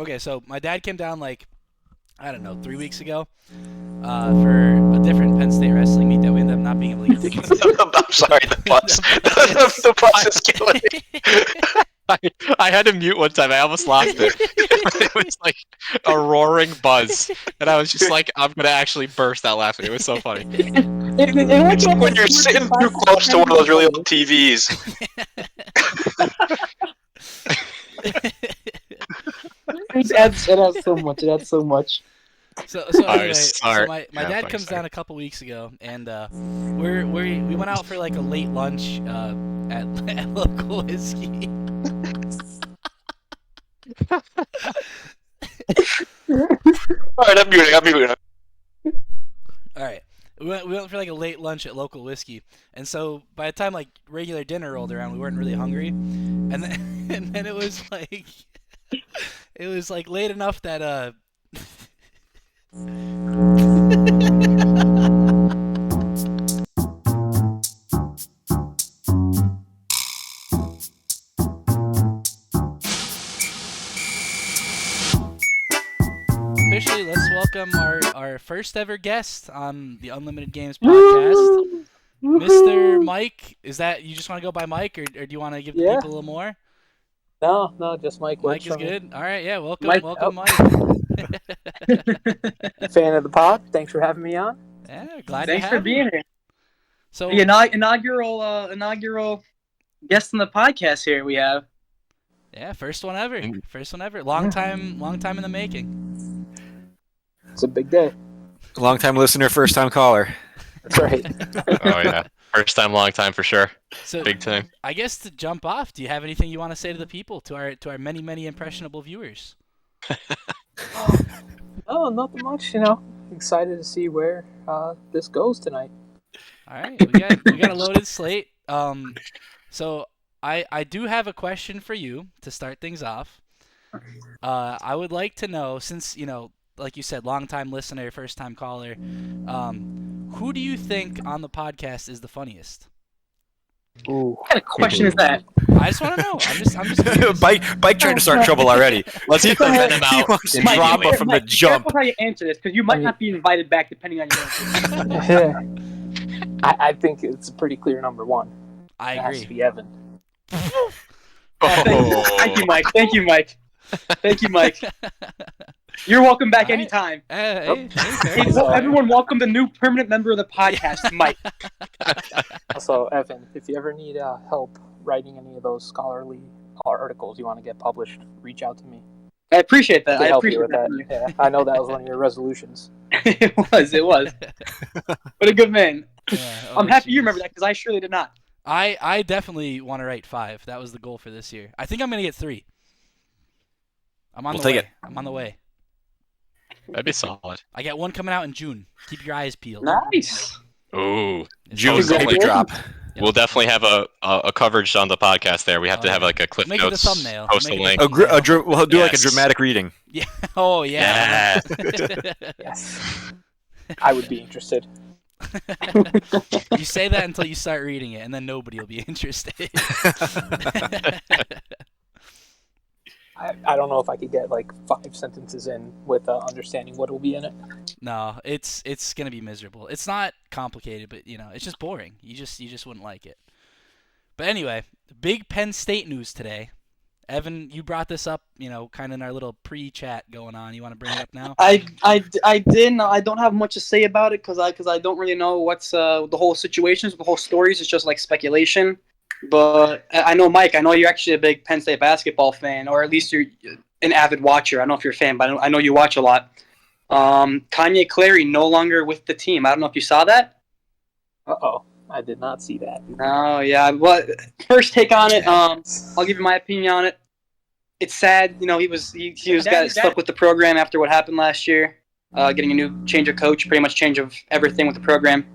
Okay, so my dad came down like I don't know 3 weeks ago for a different Penn State wrestling meet that we ended up not being able to get tickets to. I'm sorry, the bus. The The bus is killing me. I had to mute one time. I almost lost it. It was like a roaring buzz, and I was just like, I'm gonna actually burst out laughing. It was so funny. It's like when you're sitting too close to one of those really old TVs. It adds so much. It adds so much. So I anyway, was so sorry. my Yeah, dad funny comes story. down a couple weeks ago, and we went out for like a late lunch at local whiskey. Alright, I'm muting. All right. We went for like a late lunch at local whiskey, and so by the time like regular dinner rolled around, we weren't really hungry, and then and then it was like late enough that officially let's welcome our first ever guest on the Unlimited Games podcast. Mr. Mike, is that you just want to go by Mike, or do you want to give the Yeah. people a little more? No, just Mike. Mike works is for me. good. All right, yeah, welcome, Mike, welcome, oh. Mike. Fan of the pod. Thanks for having me on. Yeah, glad Thanks to for have being you. here. So The inaugural guest on the podcast here we have. yeah, first one ever. Long time in the making. It's a big day. Long time listener, first time caller. That's right. Oh yeah, first time, long time for sure. So Big time. I guess to jump off, do you have anything you want to say to the people, to our many impressionable viewers? Oh, nothing much. Excited to see where this goes tonight. All right, we got a loaded slate. So I do have a question for you to start things off. I would like to know, since like you said, long time listener, first time caller, who do you think on the podcast is the funniest? Ooh. What kind of question is that? I just want to know. I'm just curious. Bike trying to start trouble already. Let's get the venom He out. wants Mike, drama from the Mike, be jump. careful how you answer this, because you might not be invited back depending on your answer. I think it's a pretty clear number one. I It has to agree. be Evan. Thank you, Mike. Thank you, Mike. You're welcome back All right. anytime. Hey, Hey, everyone, welcome the new permanent member of the podcast, Mike. Also, Evan, if you ever need help writing any of those scholarly articles you want to get published, reach out to me. I appreciate that. I I help you appreciate with that. that. Yeah, I know that was one of your resolutions. It was. What a good man. Yeah, I'm happy you remember that, because I surely did not. I definitely want to write 5. That was the goal for this year. I think I'm gonna get 3. We'll take it. I'm on the way. That'd be solid. I got one coming out in June. Keep your eyes peeled. Nice. Ooh, It's June always- Exactly. baby drop. we'll definitely have a coverage on the podcast there. We have Oh, to have yeah. like a clip Make it the notes, thumbnail. post a Make it the link. thumbnail. We'll do like a Yes. dramatic reading. Yeah. Oh yeah. Yes. I would be interested. You say that until you start reading it, and then nobody will be interested. I don't know if I could get like 5 sentences in with understanding what will be in it. No, it's gonna be miserable. It's not complicated, but it's just boring. You just wouldn't like it. But anyway, big Penn State news today. Evan, you brought this up, kind of in our little pre-chat going on. You want to bring it up now? I didn't. I don't have much to say about it because I don't really know what's the whole situations, the whole stories. It's just like speculation. But I know, Mike, I know you're actually a big Penn State basketball fan, or at least you're an avid watcher. I don't know if you're a fan, but I know you watch a lot. Kanye Clary no longer with the team. I don't know if you saw that. Uh-oh. I did not see that. No, yeah. Well, first take on it. I'll give you my opinion on it. It's sad. He got stuck with the program after what happened last year, getting a new change of coach, pretty much change of everything with the program.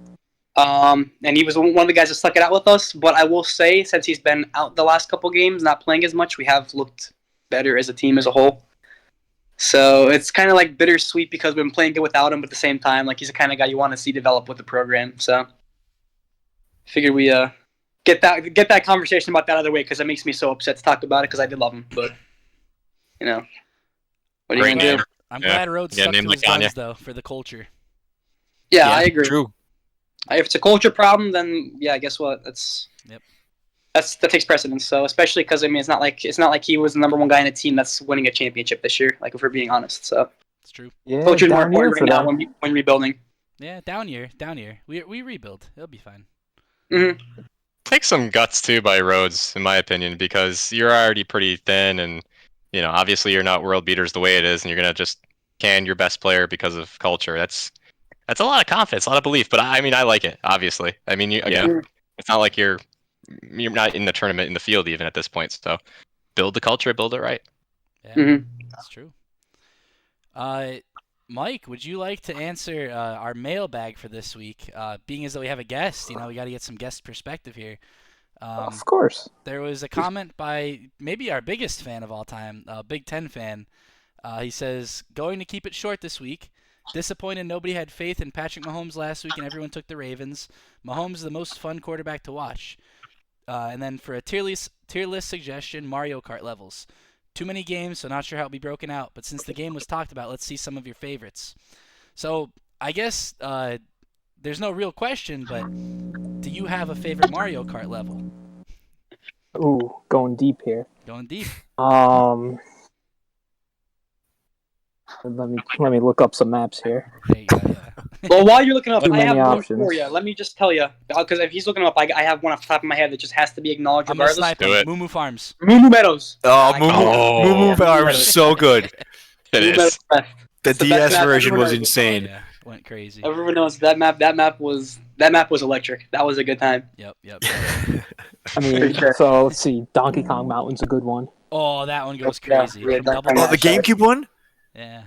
And he was one of the guys that stuck it out with us. But I will say, since he's been out the last couple games, not playing as much, we have looked better as a team as a whole. So it's kind of like bittersweet because we've been playing good without him, but at the same time, like he's the kind of guy you want to see develop with the program. So figured we get that conversation about that other way because it makes me so upset to talk about it because I did love him, but What are you Great gonna name. do? I'm Yeah. glad Rhodes Yeah, stuck to name his like Kanye. guns though for the culture. Yeah, I agree. True. If it's a culture problem, then yeah, guess what? Yep. That takes precedence. So especially because I mean, it's not like he was the number one guy in a team that's winning a championship this year. Like if we're being honest, so It's true. Yeah, culture's more down here important for right now them. when rebuilding. Yeah, down year. We rebuild. It'll be fine. Mm-hmm. Take some guts too by Rhodes, in my opinion, because you're already pretty thin, and obviously you're not world beaters the way it is, and you're gonna just can your best player because of culture. That's a lot of confidence, a lot of belief. But I mean, I like it. Obviously, I mean, it's not like you're not in the tournament in the field even at this point. So build the culture, build it right. Yeah, Mhm. that's true. Mike, would you like to answer our mailbag for this week? Being as though we have a guest, we got to get some guest perspective here. Of course. There was a comment by maybe our biggest fan of all time, Big Ten fan. He says, going to keep it short this week. Disappointed nobody had faith in Patrick Mahomes last week and everyone took the Ravens. Mahomes is the most fun quarterback to watch. And then for a tier list suggestion, Mario Kart levels. Too many games, so not sure how it'll be broken out. But since the game was talked about, let's see some of your favorites. So I guess there's no real question, but do you have a favorite Mario Kart level? Ooh, going deep here. Going deep. Let me look up some maps here. There you go, yeah. Well, while you're looking up, Too I many have one options. for you. Let me just tell you, because if he's looking up, I have one off the top of my head that just has to be acknowledged I'm going to regardless. snipe him. Do it. Moo Moo Farms. Moo Meadows. Oh, I Moo can't- Moo Yeah, Farm Meadows. is so good. It Moo is. Meadows best. The It's the best DS map version everyone was knows. insane. Yeah, went crazy. Everyone knows that map was electric. That was a good time. Yep. I mean, Sure. so let's see. Donkey Kong Mountain's a good one. Oh, that one goes Yeah, crazy. yeah, From that double kind Oh, of- the GameCube one? Yeah.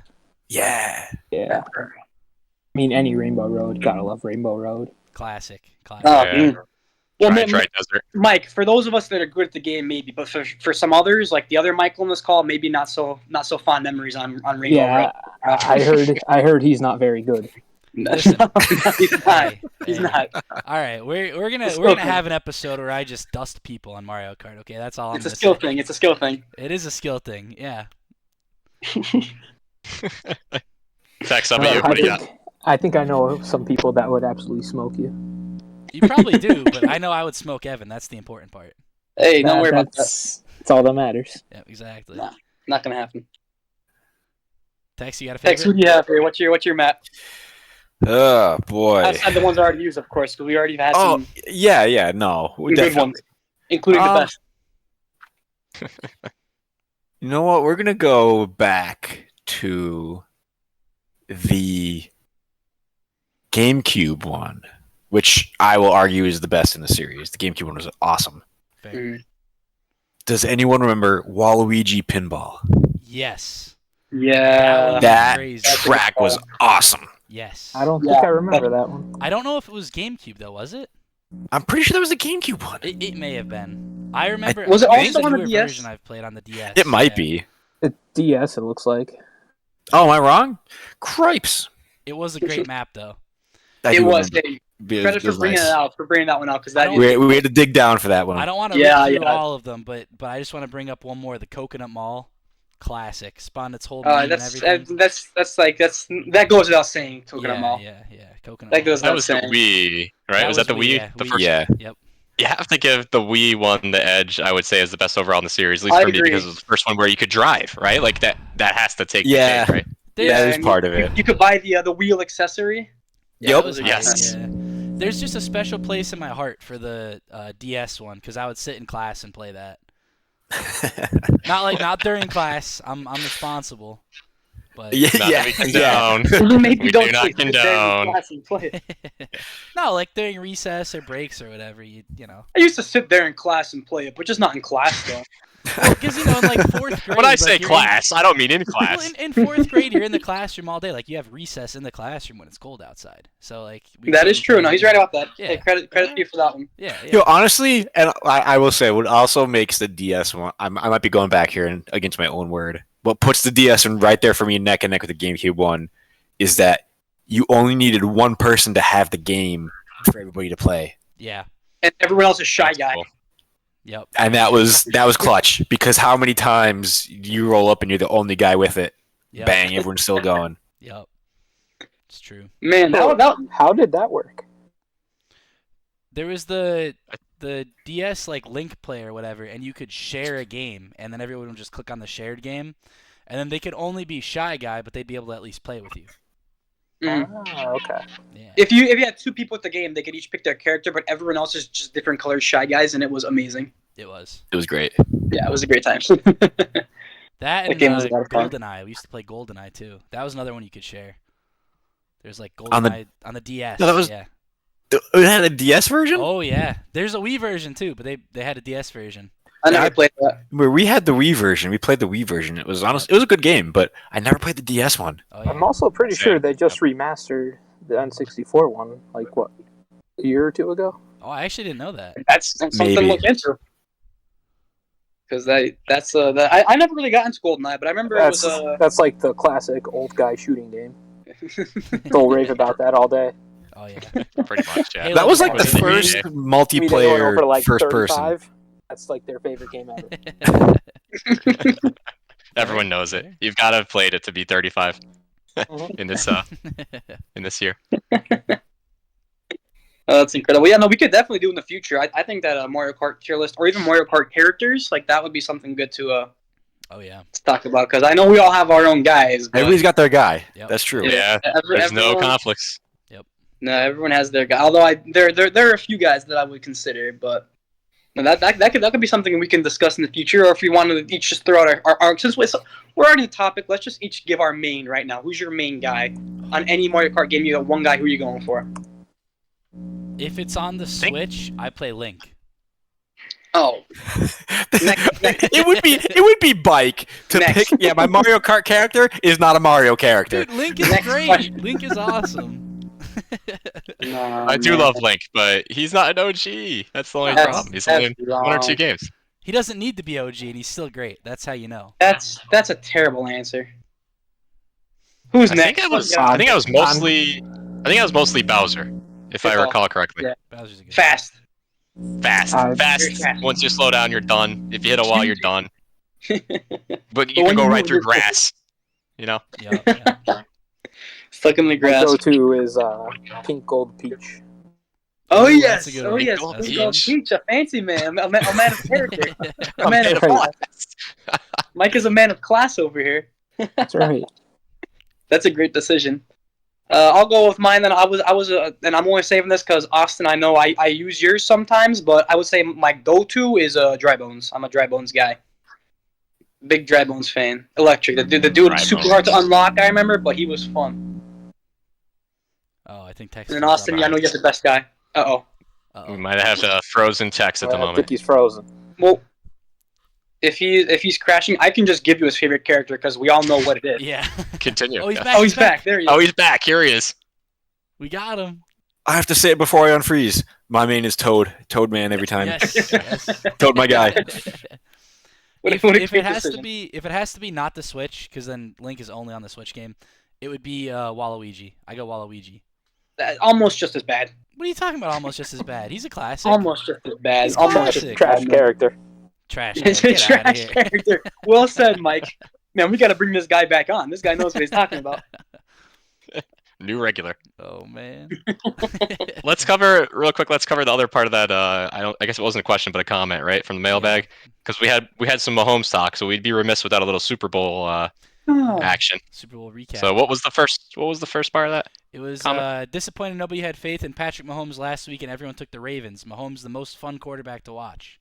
Yeah. Yeah. I mean, any Rainbow Road. Gotta love Rainbow Road. Classic. Oh, Yeah. Well, Try Desert. Mike, for those of us that are good at the game, maybe, but for some others, like the other Michael in this call, maybe not so fond memories on Rainbow Yeah, I heard he's not very good. Listen. Road. He's not. Hey, He's hey. not. All right, we're gonna It's a we're gonna skill have an episode where I just dust people on Mario Kart. Okay, that's all I'm It's a gonna skill say. thing. It's a skill thing. It is a skill thing. Yeah. Text up at you. I What do you got? think I know some people that would absolutely smoke you. You probably do, but I know I would smoke Evan. That's the important part. Hey, don't worry about that. That's all that matters. Yeah, exactly. Nah. Not gonna happen. Tex, you got a Tex, who favorite? do you have here? What's your map? Oh, boy. Outside the ones I already used, of course, because we already had Oh, some yeah, no. good Definitely. ones, including the best. You know what? We're going to go back to the GameCube one, which I will argue is the best in the series. The GameCube one was awesome. Fair. Mm. Does anyone remember Waluigi Pinball? Yes. Yeah. That crazy. track was awesome. Yes. I don't Yeah. think I remember that one. I don't know if it was GameCube though, was it? I'm pretty sure that was the GameCube one. It may have been. I remember. Was it I think also the on the newer DS? version I've played on the DS. It might yeah. be. The DS, it looks like. Oh, am I wrong? Cripes. It was a great map though. I It do was. remember. Hey, It credit for was bringing nice. it out, for bringing that one out, because I that don't- is We had to dig down for that one. I don't want to Yeah, read through yeah. all of them, but I just want to bring up one more. The Coconut Mall, classic. Spawned its whole meme and everything. that goes without saying. Coconut yeah, Mall. yeah. Coconut That Mall. goes That without was the saying. Wii, right? Was that the Wii? Yeah, The Wii. first. Yeah. Yep. You have to give the Wii one the edge. I would say is the best overall in the series, at least I for me, agree. because it was the first one where you could drive, right? Like that has to take Yeah. the cake, right? Yeah, that is and part of it. You could buy the wheel accessory. Yeah, Yep. those are Yes. great, yeah. There's just a special place in my heart for the DS one because I would sit in class and play that. Not during class. I'm responsible. But yeah, Not that we condone. Maybe We do not condone. no, like during recess or breaks or whatever. You know. I used to sit there in class and play it, but just not in class though. Because in like fourth grade. When I like, say you're class, I don't mean in Well, class. in fourth grade, you're in the classroom all day. Like you have recess in the classroom when it's cold outside. So like. That is true. No, he's right about that. Yeah. Hey, credit to you for that one. Yeah. Yo, honestly, and I will say, what also makes the DS one, I might be going back here and against my own word. What puts the DS one right there for me neck and neck with the GameCube one is that you only needed one person to have the game for everybody to play. Yeah. And everyone else is shy That's guy. cool. Yep. And that was clutch because how many times you roll up and you're the only guy with it? Yep. Bang, everyone's still going. Yep. It's true. Man, How did that work? There was the DS like Link Play or whatever, and you could share a game, and then everyone would just click on the shared game, and then they could only be Shy Guy, but they'd be able to at least play with you. Ah, okay. Yeah. If you had two people at the game, they could each pick their character, but everyone else is just different colored Shy Guys, and it was amazing. It was. It was great. Yeah, it was a great time. That and game was a lot of fun. GoldenEye. We used to play GoldenEye too. That was another one you could share. There's like On the- GoldenEye on the DS. No, that was- yeah. It had a DS version? Oh yeah. There's a Wii version too, but they had a DS version. I never played that. Where we had the Wii version. We played the Wii version. It was honest. It was a good game, but I never played the DS one. Oh yeah. I'm also pretty sure they just remastered the N64 one, like what, a year or two ago? Oh, I actually didn't know that. That's something Maybe. to look into. Because I never really got into GoldenEye, but I remember That's like the classic old guy shooting game. They'll rave about that all day. Oh yeah. Pretty much, yeah. Halo That was like the was the first game. I mean, they went multiplayer over like first person. 35. That's like their favorite game ever. Everyone knows it. You've got to have played it to be 35 in this year. That's incredible. Yeah, no, we could definitely do in the future. I think that a Mario Kart tier list, or even Mario Kart characters, like that would be something good to Oh yeah. talk about. Because I know we all have our own guys. But Everybody's got their guy. Yep. That's true. Yeah, there's no everyone- conflicts. No, everyone has their guy. Although there are a few guys that I would consider, but no, that could be something we can discuss in the future. Or if we want to each just throw out our since we're already in the topic, let's just each give our main right now. Who's your main guy on any Mario Kart game? You got one guy. Who are you going for? If it's on the Switch, I play Link. Oh, It would be Bike to Next. pick. Yeah, my Mario Kart character is not a Mario character. Dude, Link is Next great. question. Link is awesome. I do love Link, but he's not an OG. That's the only problem. He's only in one or two games. He doesn't need to be OG, and he's still great. That's how you know. That's a terrible answer. Who's I next? think I was mostly Bowser, if I Good call. recall correctly. Yeah. Bowser's a good Fast. Fast. Very Fast. fast. Once you slow down, you're done. If you hit a wall, you're done. But you when can go you right move, through you're grass. You know? Yeah. Stuck in the My grass. go-to is Pink Gold Peach. Oh Ooh, yes, that's a good oh one. yes, Gold Pink Gold Peach. Peach, a fancy man, a man of character, a man of Right. class. Mike is a man of class over here. That's right. That's a great decision. I'll go with mine. Then and I'm only saving this because Austin, I know I use yours sometimes, but I would say my go-to is Dry Bones. I'm a Dry Bones guy. Big Dry Bones fan. Electric. The dude Dry was super Bones. hard to unlock. I remember, but he was fun. Oh, I think Texas. And then Austin, I know you're the best guy. We Uh-oh. might have frozen text at the I moment. think he's frozen. Well, if he's crashing, I can just give you his favorite character because we all know what it is. Yeah. Continue. Oh, he's yeah. back. Oh, he's back. There he is. Oh, he's back. Here he is. We got him. I have to say it before I unfreeze. My main is Toad. Toad man every time. Yes. Yes. Toad my guy. What if a it great has to decision. be, if it has to be not the Switch, because then Link is only on the Switch game, it would be Waluigi. I go Waluigi. Almost just as bad. What are you talking about? Almost just as bad. He's a classic. Almost just as bad. He's Almost just classic. Trash character. Trash. It's Man. a Get outta trash here. character. Well said, Mike. Man, we got to bring this guy back on. This guy knows what he's talking about. New regular. Oh man. Let's cover real quick. Let's cover the other part of that. I guess it wasn't a question, but a comment, right, from the mailbag, because we had some Mahomes talk, so we'd be remiss without a little Super Bowl Oh. action. Super Bowl recap. So what was the first part of that? It was comment? disappointed nobody had faith in Patrick Mahomes last week, and everyone took the Ravens. Mahomes, the most fun quarterback to watch.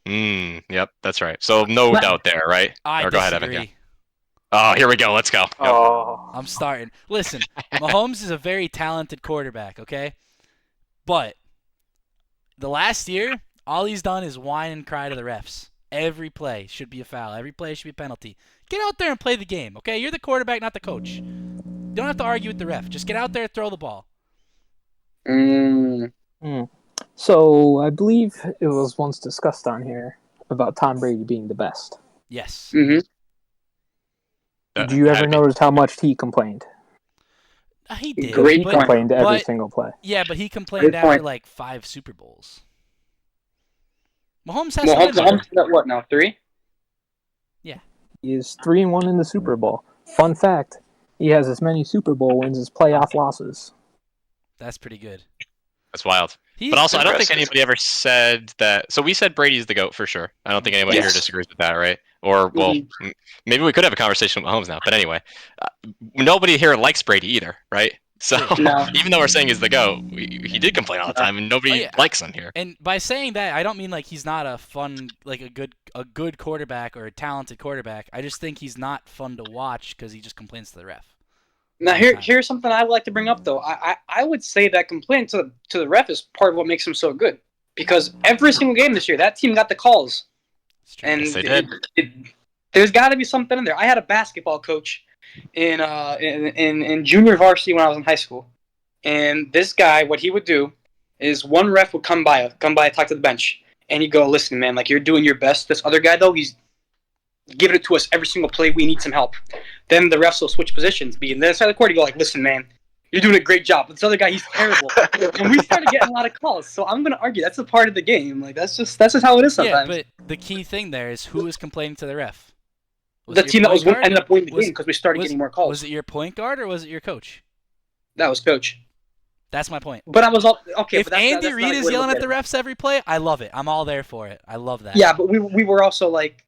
Yep, that's right. So no doubt there, right? I Or disagree. go ahead, Evan. Yeah. Oh, here we go. Let's go. Yep. Oh, I'm starting. Listen, Mahomes is a very talented quarterback, okay? But the last year, all he's done is whine and cry to the refs. Every play should be a foul. Every play should be a penalty. Get out there and play the game, okay? You're the quarterback, not the coach. You don't have to argue with the ref. Just get out there and throw the ball. so I believe it was once discussed on here about Tom Brady being the best. Yes. Mm-hmm. Did you ever notice how much he complained? He did. Great He but, point. complained every but- single play. Yeah, but he complained Good after point. like 5 Super Bowls. Mahomes has to win. Mahomes at what now? 3? He is 3-1 in the Super Bowl. Fun fact: he has as many Super Bowl wins as playoff losses. That's pretty good. That's wild. He's But also, I don't think impressive. anybody ever said that. So we said Brady's the GOAT for sure. I don't think anybody here Yes. disagrees with that, right? Or, well, maybe we could have a conversation with Mahomes now. But anyway, nobody here likes Brady either, right? So No. even though we're saying he's the GOAT, he did complain all the time, and nobody likes him here. And by saying that, I don't mean like he's not a fun, like a good quarterback or a talented quarterback. I just think he's not fun to watch because he just complains to the ref. Now here's something I would like to bring up though. I would say that complaint to the ref is part of what makes him so good, because every single game this year that team got the calls, and Yes, they did. There's got to be something in there. I had a basketball coach in junior varsity when I was in high school, and this guy, what he would do is one ref would come by, talk to the bench, and he'd go, "Listen, man, like you're doing your best. This other guy though, he's giving it to us every single play. We need some help." Then the refs will switch positions. Be in the other side of the court, you go like, "Listen, man, you're doing a great job. But this other guy, he's terrible." And we started getting a lot of calls. So I'm gonna argue that's a part of the game. Like that's just how it is sometimes. Yeah, but the key thing there is who is complaining to the ref. The team that ended up winning the game because we started getting more calls. Was it your point guard or was it your coach? That was coach. That's my point. But I was all okay. If Andy Reid is yelling at the refs every play, I love it. I'm all there for it. I love that. Yeah, but we were also like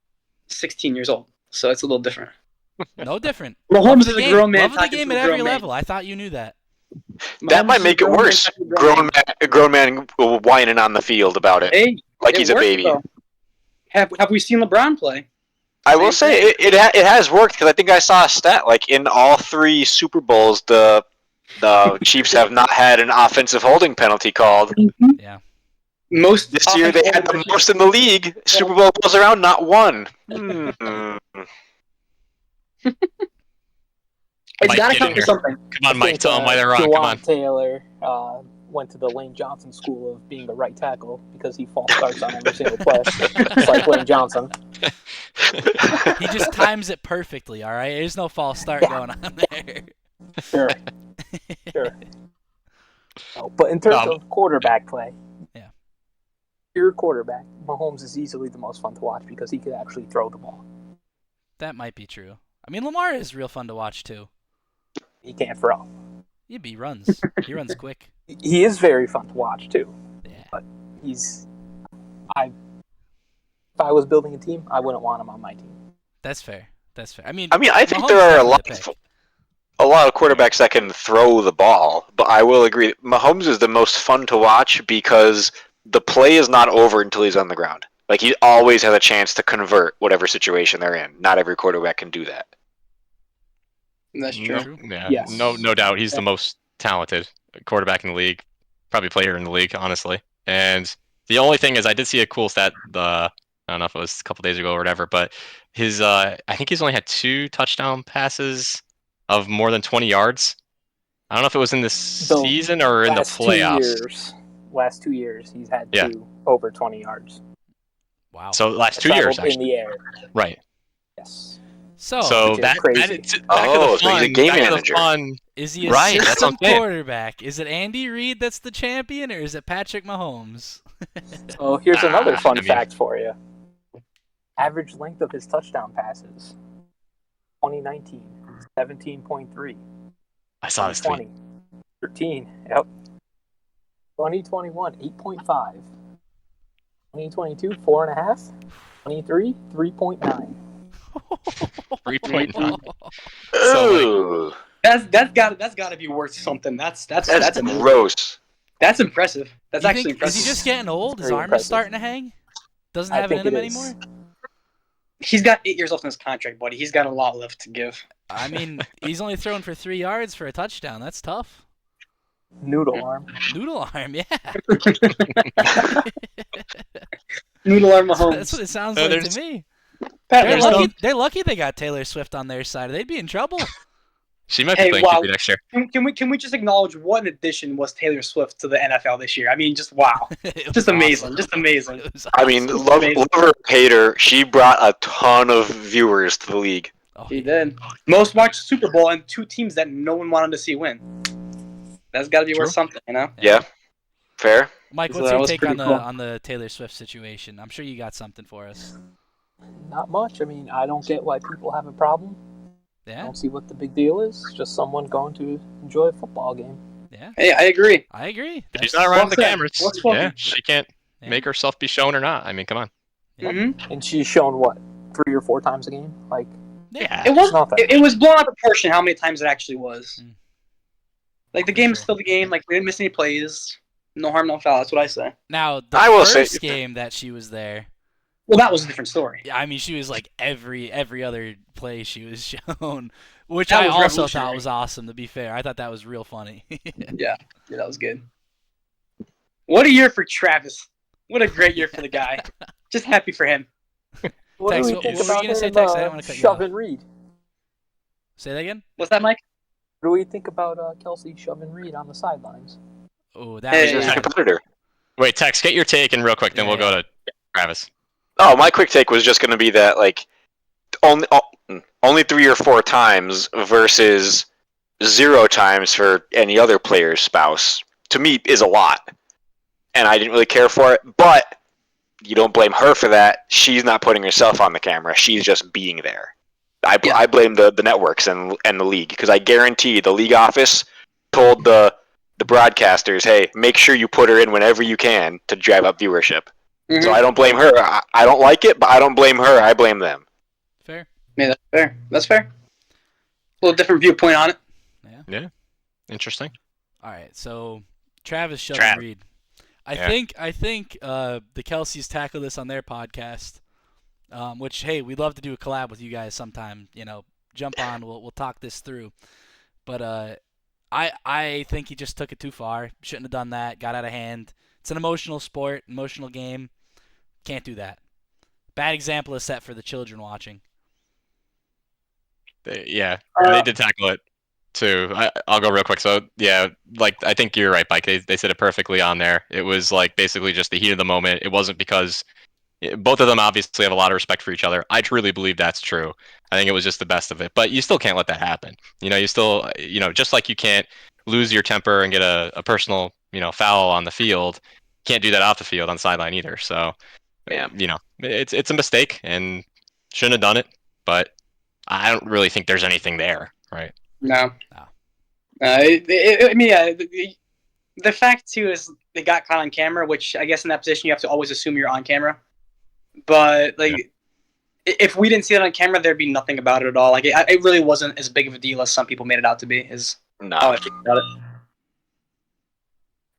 16 years old, so it's a little different. No different. Mahomes is a grown man. Love the game at every level. I thought you knew that. That might make it worse. Grown man whining on the field about it, Hey, like he's a baby. Though. Have we seen LeBron play? I will say it has worked, because I think I saw a stat like in all 3 Super Bowls the Chiefs have not had an offensive holding penalty called. Yeah. Most this year they had the most in the league. Yeah. Super Bowl goes around, not one. It's got to come to something. Come on, Mike. Tell him why they're wrong. Come on. Taylor went to the Lane Johnson school of being the right tackle because he false starts on every single play. It's like Lane Johnson. He just times it perfectly, all right? There's no false start going on there. Sure. But in terms of quarterback play, pure quarterback, Mahomes is easily the most fun to watch because he could actually throw the ball. That might be true. I mean, Lamar is real fun to watch, too. He can't throw. Yeah, but he runs. He runs quick. He is very fun to watch, too. Yeah. But if I was building a team, I wouldn't want him on my team. That's fair. I mean, I think there are a lot of quarterbacks that can throw the ball, but I will agree, Mahomes is the most fun to watch because the play is not over until he's on the ground. Like, he always has a chance to convert whatever situation they're in. Not every quarterback can do that. That's true. Yeah, yes. No doubt. He's the most talented quarterback in the league, probably player in the league, honestly. And the only thing is, I did see a cool stat. I don't know if it was a couple days ago or whatever, but his I think he's only had 2 touchdown passes of more than 20 yards. I don't know if it was in this season or in the playoffs. Last 2 years, he's had 2 over 20 yards. Wow. So last 2 years, actually. In the air. Right. Yes. So that so he's a game manager. Is he a system quarterback? Is it Andy Reid that's the champion, or is it Patrick Mahomes? So here's another fun fact for you. Average length of his touchdown passes. 2019, 17.3. I saw this tweet. 13. Yep. 2021, 8.5. 2022, 4.5. 23, 3.9. 3.9. So that's got to be worth something. That's gross. That's impressive. That's actually impressive. Is he just getting old? His arm is starting to hang? Doesn't have it in him anymore? He's got 8 years left in his contract, buddy. He's got a lot left to give. I mean, he's only thrown for 3 yards for a touchdown. That's tough. Noodle arm, yeah. Noodle arm Mahomes. That's what it sounds like to me. They're lucky they got Taylor Swift on their side. They'd be in trouble. She might be playing QB next year. Can we just acknowledge what an addition was Taylor Swift to the NFL this year? I mean, just wow. Just amazing. Awesome. Just amazing. Awesome. I mean, love her, hate her, she brought a ton of viewers to the league. She did. Most watched Super Bowl and 2 teams that no one wanted to see win. That's got to be worth something, you know? Yeah. Fair. Mike, what's your take on the Taylor Swift situation? I'm sure you got something for us. Not much. I mean, I don't get why people have a problem. I Yeah. don't see what the big deal is. It's just someone going to enjoy a football game. Yeah. Hey, I agree. I agree. She's not around the said. cameras. Well spoken. Yeah, she can't make herself be shown or not. I mean, come on. Yeah. Mm-hmm. And she's shown what, 3 or 4 times a game? Like, Yeah. It was Nothing. it was blown out of proportion how many times it actually was. Mm. Like the For game is sure. still the game. Like we didn't miss any plays. No harm, no foul. That's what I say. Now, the I will say- first game that she was there, Well, that was a different story. I mean, she was like every other play she was shown, which That I was also revolutionary. thought was awesome. To be fair, I thought that was real funny. Yeah, that was good. What a year for Travis. What a great year for the guy. Just happy for him. what Tex, do we what think were you about gonna say, him, Tex? I didn't wanna cut you off. shoving Reed? Say that again. What's that, Mike? What do we think about Kelsey shoving Reed on the sidelines? Oh, that Hey, was She's a bad. competitor. Wait, Tex, get your take and real quick, then Yeah, we'll go to Travis. Oh, my quick take was just going to be that like only 3 or 4 times versus 0 times for any other player's spouse. To me, is a lot, and I didn't really care for it. But you don't blame her for that. She's not putting herself on the camera. She's just being there. I blame the networks and the league, because I guarantee the league office told the broadcasters, hey, make sure you put her in whenever you can to drive up viewership. Mhm. So I don't blame her. I don't like it, but I don't blame her. I blame them. Fair. Yeah, that's fair. That's fair. A little different viewpoint on it. Interesting. All right, so Travis shoving Trav. Reed. I Yeah. think the Kelseys tackle this on their podcast. Which, hey, we'd love to do a collab with you guys sometime. You know, jump on. We'll talk this through. But I think he just took it too far. Shouldn't have done that. Got out of hand. It's an emotional sport, emotional game. Can't do that. Bad example is set for the children watching. They did tackle it too. I'll go real quick. So yeah, like I think you're right, Mike. They said it perfectly on there. It was like basically just the heat of the moment. It wasn't because both of them obviously have a lot of respect for each other. I truly believe that's true. I think it was just the best of it. But you still can't let that happen. You still, just like you can't lose your temper and get a personal, foul on the field, can't do that off the field on the sideline either. So, Yeah. It's a mistake and shouldn't have done it. But I don't really think there's anything there, right? No. No. I mean, yeah. The fact too is they got caught on camera, which I guess in that position you have to always assume you're on camera. But if we didn't see it on camera, there'd be nothing about it at all. Like it really wasn't as big of a deal as some people made it out to be. Is how No. I think about it.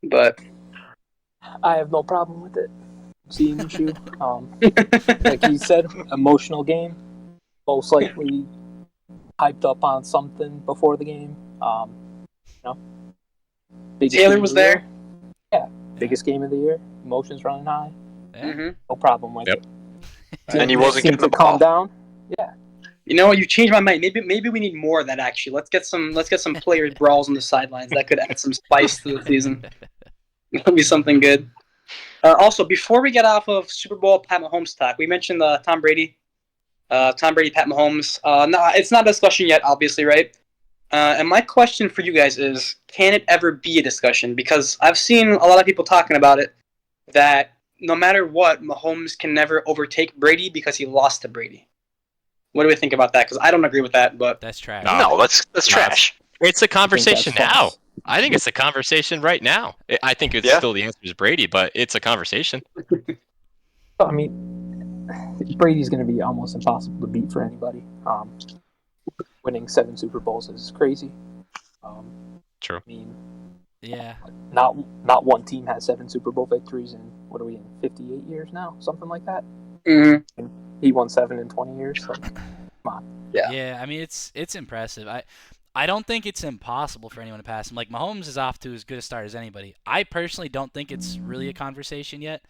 But I have no problem with it. See an issue. Like he said, emotional game. Most likely hyped up on something before the game. Biggest Taylor game was of the there. year. Yeah, biggest game of the year. Emotions running high. Yeah. Mm-hmm. No problem with Yep. it. And he wasn't Seemed getting the to calm ball. down. Yeah. You know what? You changed my mind. Maybe we need more of that. Actually, let's get some players brawls on the sidelines. That could add some spice to the season. That'll be something good. Also, before we get off of Super Bowl Pat Mahomes talk, we mentioned Tom Brady, Pat Mahomes. No, it's not a discussion yet, obviously, right? And my question for you guys is, can it ever be a discussion? Because I've seen a lot of people talking about it, that no matter what, Mahomes can never overtake Brady because he lost to Brady. What do we think about that? Because I don't agree with that, but That's trash. No, that's trash. It's a conversation that's now. false. I think it's a conversation right now. I think it's Yeah. still the answer is Brady, but it's a conversation. I mean, Brady's going to be almost impossible to beat for anybody. Winning 7 Super Bowls is crazy. True. I mean, Yeah. not one team has 7 Super Bowl victories in, what are we in, 58 years now? Something like that. mm-hmm. He won 7 in 20 years. So, come on. Yeah, I mean it's impressive. I don't think it's impossible for anyone to pass him. Like Mahomes is off to as good a start as anybody. I personally don't think it's really a conversation yet,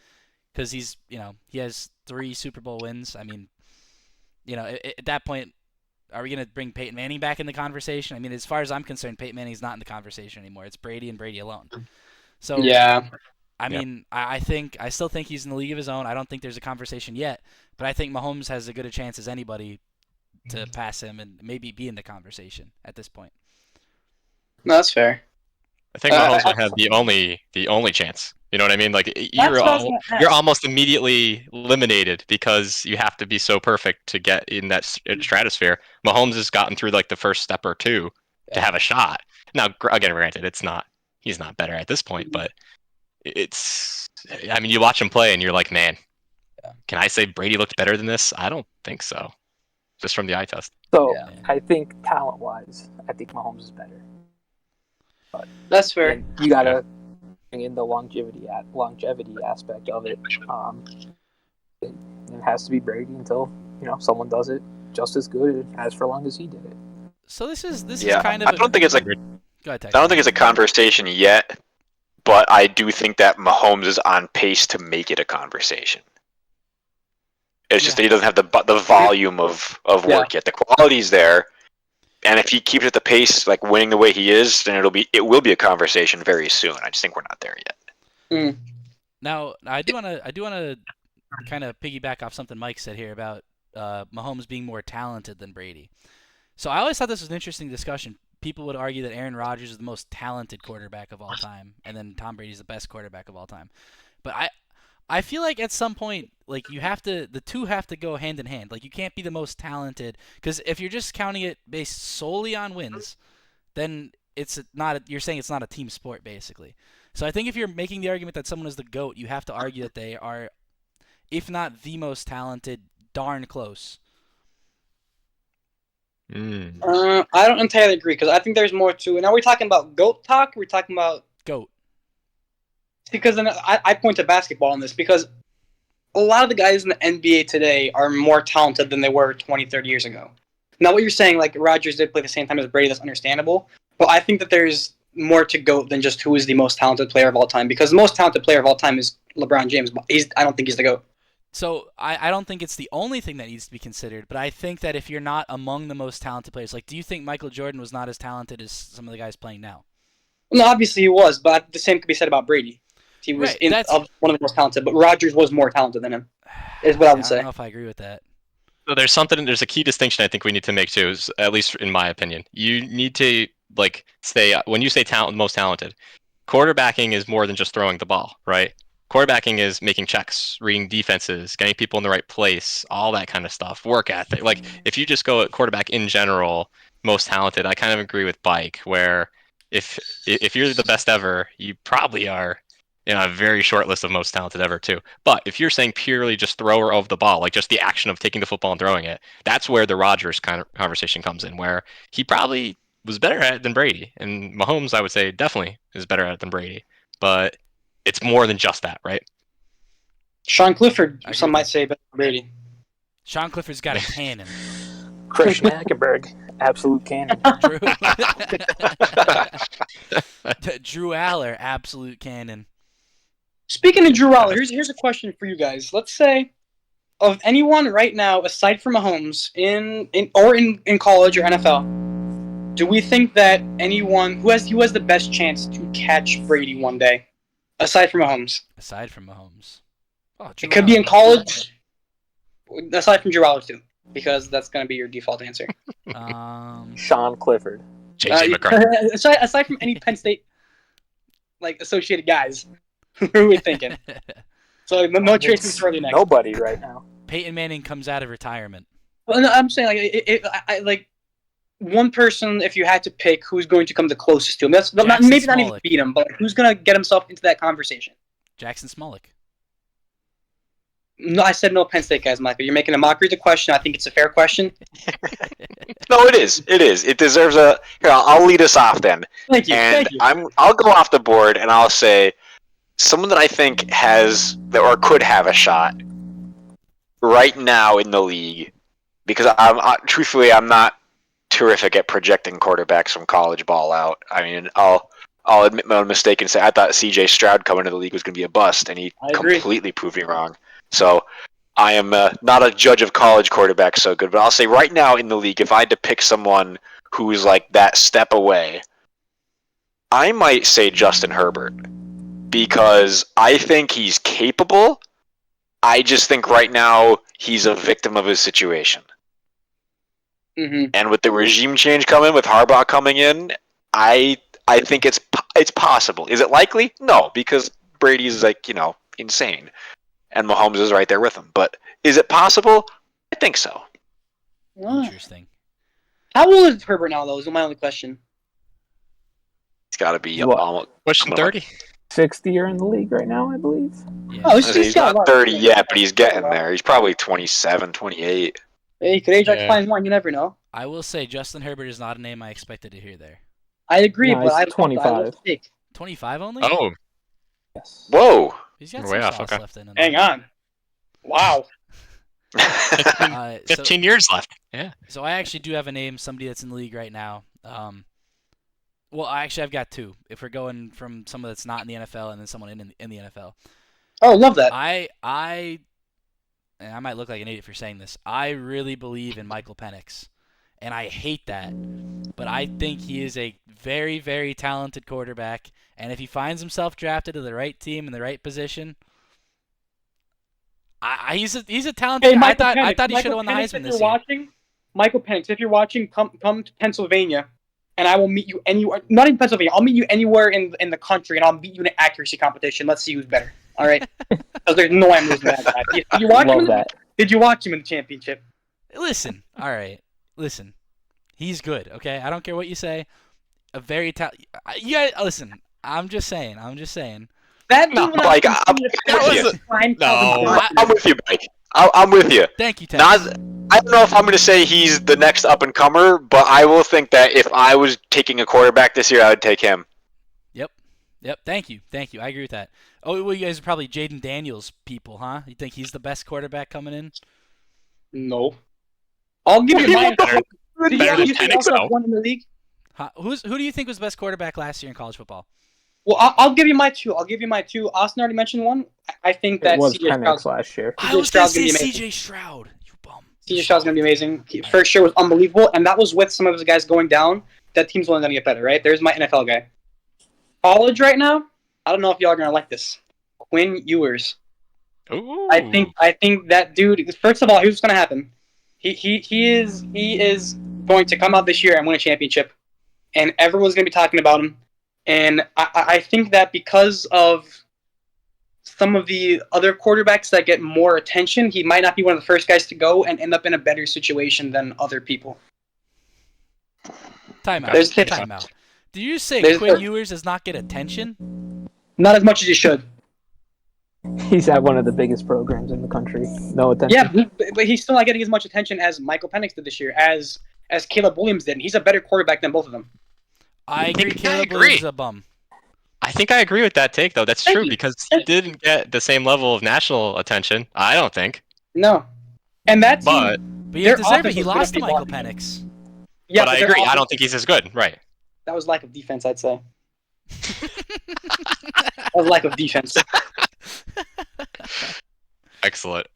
because he's he has 3 Super Bowl wins. I mean, at that point, are we gonna bring Peyton Manning back in the conversation? I mean, as far as I'm concerned, Peyton Manning's not in the conversation anymore. It's Brady and Brady alone. So Yeah. I mean, I still think he's in the league of his own. I don't think there's a conversation yet, but I think Mahomes has as good a chance as anybody to pass him and maybe be in the conversation at this point. No, that's fair. I think Mahomes might have the only chance. You know what I mean? Like That's what I was gonna you're ask. almost immediately eliminated because you have to be so perfect to get in that stratosphere. Mahomes has gotten through like the first step or two to have a shot. Now, again, granted, he's not better at this point, but it's. I mean, you watch him play and you're like, man, can I say Brady looked better than this? I don't think so. Just from the eye test. So Yeah. I think talent-wise, I think Mahomes is better. But That's fair. and you gotta bring in the longevity aspect of it. It has to be Brady until someone does it just as good as for long as he did it. So this is Yeah, kind of. I don't think it's like Go ahead, I don't think it's a conversation yet, but I do think that Mahomes is on pace to make it a conversation. It's just that he doesn't have the volume of work yet. The quality's there, and if he keeps at the pace, like winning the way he is, then it will be a conversation very soon. I just think we're not there yet. Now I do want to kind of piggyback off something Mike said here about Mahomes being more talented than Brady. So I always thought this was an interesting discussion. People would argue that Aaron Rodgers is the most talented quarterback of all time, and then Tom Brady's the best quarterback of all time. But I feel like at some point, like the two have to go hand in hand. Like you can't be the most talented because if you're just counting it based solely on wins, then you're saying it's not a team sport basically. So I think if you're making the argument that someone is the GOAT, you have to argue that they are, if not the most talented, darn close. I don't entirely agree because I think there's more to it. Now we're talking about GOAT talk. We're talking about GOAT. Because then I point to basketball in this because a lot of the guys in the NBA today are more talented than they were 20, 30 years ago. Now what you're saying, like Rodgers did play the same time as Brady, that's understandable. But I think that there's more to GOAT than just who is the most talented player of all time because the most talented player of all time is LeBron James. But I don't think he's the GOAT. So I don't think it's the only thing that needs to be considered, but I think that if you're not among the most talented players, like do you think Michael Jordan was not as talented as some of the guys playing now? No, obviously he was, but the same could be said about Brady. He was one of the most talented, but Rodgers was more talented than him, is what I would say. I don't know if I agree with that. So there's a key distinction I think we need to make too, is, at least in my opinion. You need to say when you say most talented, quarterbacking is more than just throwing the ball, right? Quarterbacking is making checks, reading defenses, getting people in the right place, all that kind of stuff, work ethic. Like if you just go at quarterback in general, most talented, I kind of agree with Bike, where if you're the best ever, you probably are in a very short list of most talented ever too. But if you're saying purely just thrower of the ball, like just the action of taking the football and throwing it, that's where the Rodgers kind of conversation comes in, where he probably was better at it than Brady. And Mahomes, I would say, definitely is better at it than Brady. But it's more than just that, right? Sean Clifford, some might say, better than Brady. Sean Clifford's got a cannon. Christian Hackenberg, absolute cannon. Drew Aller, absolute cannon. Speaking of Drew Aller, here's a question for you guys. Let's say, of anyone right now, aside from Mahomes, in college or NFL, do we think that anyone who has the best chance to catch Brady one day, aside from Mahomes? Aside from Mahomes. Oh, it could be in college, aside from Drew Aller too, because that's going to be your default answer. Sean Clifford. JJ McCarthy. Aside from any Penn State associated guys, who are we thinking? So no Tracy Shirley next. Nobody right now. Peyton Manning comes out of retirement. Well, no, I'm saying one person. If you had to pick, who's going to come the closest to him? That's maybe not even beat him, but who's going to get himself into that conversation? Jackson Smolik. No, I said no Penn State guys, Michael. You're making a mockery of the question. I think it's a fair question. No, it is. It is. It deserves a. Here, I'll lead us off then. Thank you. And Thank you. I'll go off the board and I'll say someone that I think has or could have a shot right now in the league, because truthfully I'm not terrific at projecting quarterbacks from college ball out. I mean, I'll admit my own mistake and say I thought C.J. Stroud coming to the league was going to be a bust, and he completely proved me wrong. So I am not a judge of college quarterbacks so good, but I'll say right now in the league, if I had to pick someone who's like that step away, I might say Justin Herbert, because I think he's capable. I just think right now he's a victim of his situation. Mm-hmm. And with the regime change coming, with Harbaugh coming in, I think it's possible. Is it likely? No, because Brady's like, insane. And Mahomes is right there with him. But is it possible? I think so. Interesting. How old is Herbert now, though, is my only question. He's got to be What? almost Pushing 30. 6th year in the league right now, I believe. Yeah. Oh, He's not 30 yet, but he's getting there. He's probably 27, 28. Hey, he could age like Yeah. fine wine, you never know. I will say Justin Herbert is not a name I expected to hear there. I agree, No, but he's I 25. 25 only? Oh, Yes. Whoa. He's got Way some off, sauce okay. left in him. Hang on. Wow. 15 years left. Yeah. So I actually do have a name, somebody that's in the league right now. Well, I've got two. If we're going from someone that's not in the NFL and then someone in the NFL. Oh, love that. And I might look like an idiot for saying this. I really believe in Michael Penix, and I hate that. But I think he is a very, very talented quarterback, and if he finds himself drafted to the right team in the right position, he's a talented guy. I thought he should have won the Heisman this year. Michael Penix, if you're watching, come to Pennsylvania, and I will meet you anywhere. Not even Pennsylvania. I'll meet you anywhere in the country, and I'll beat you in an accuracy competition. Let's see who's better. All right? Because there's no way I'm losing that guy. Did you watch him? Did you watch him in the championship? Listen, all right. Listen, he's good. Okay, I don't care what you say. A very yeah. Listen, I'm just saying. That No, dude Mike, I'm with you, Mike. I'm with you. Thank you, Ted. I don't know if I'm going to say he's the next up-and-comer, but I will think that if I was taking a quarterback this year, I would take him. Yep. Thank you. I agree with that. Oh, well, you guys are probably Jaden Daniels people, huh? You think he's the best quarterback coming in? No. I'll give you mine. Better than Penix, though. One in the league. Who do you think was the best quarterback last year in college football? Well, I'll give you my two. Austin already mentioned one. I think that It was CJ Penix Stroud. last year. I was going to say amazing. C.J. Stroud. You bum. CJ Stroud's going to be amazing. First year was unbelievable, and that was with some of his guys going down. That team's only going to get better, right? There's my NFL guy. College right now, I don't know if y'all are going to like this. Quinn Ewers. Ooh. I think that dude. First of all, here's what's going to happen. He is going to come out this year and win a championship, and everyone's going to be talking about him. And I think that because of some of the other quarterbacks that get more attention, he might not be one of the first guys to go and end up in a better situation than other people. Timeout. Do you say Quinn Ewers does not get attention? Not as much as he should. He's at one of the biggest programs in the country. No attention. Yeah, but he's still not getting as much attention as Michael Penix did this year, as Caleb Williams did. He's a better quarterback than both of them. I agree. Caleb Williams is a bum. I think I agree with that take, though. That's true, because he didn't get the same level of national attention. I don't think. No. And that's But he deserved it. He lost to Michael Penix. Yeah, but I agree. I don't think he's as good. Right. That was lack of defense, I'd say. That was lack of defense. Excellent.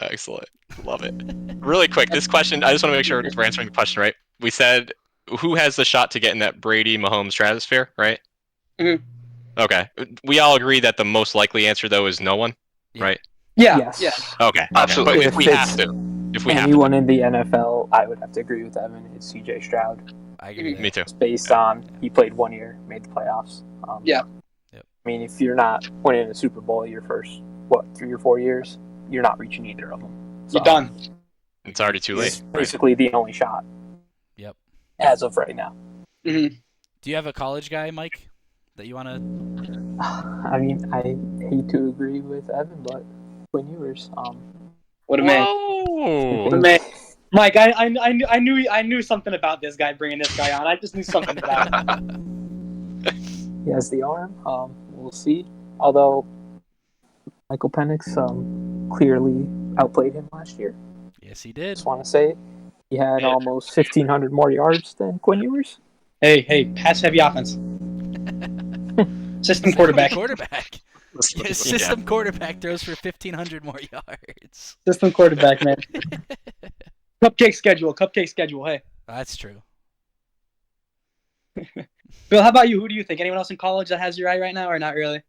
Love it. Really quick, this question, I just want to make sure we're answering the question right. We said, who has the shot to get in that Brady-Mahomes stratosphere, right? Mm-hmm. Okay. We all agree that the most likely answer, though, is no one, right? Yeah. Yes. Yeah. Okay. Absolutely. But if we have to. Anyone in the NFL, I would have to agree with Evan. It's C.J. Stroud. I agree with that. Me too. It's based on he played 1 year, made the playoffs. Yeah. Yep. I mean, if you're not winning a Super Bowl your first 3 or 4 years, you're not reaching either of them. So, You're done. It's already too late. It's basically the only shot. Yep. As of right now. Mm-hmm. Do you have a college guy, Mike, that you want to? I mean, I hate to agree with Evan, but Quinn Ewers. What a man. Whoa. What a man. Mike, I knew something about this guy bringing this guy on. I just knew something about him. He has the arm. We'll see. Although Michael Penix clearly outplayed him last year. Yes, he did. Just want to say he had almost 1,500 more yards than Quinn Ewers. Hey, pass-heavy offense. System quarterback. System quarterback throws for 1,500 more yards. System quarterback, man. Cupcake schedule, hey. That's true. Bill, how about you? Who do you think? Anyone else in college that has your eye right now, or not really?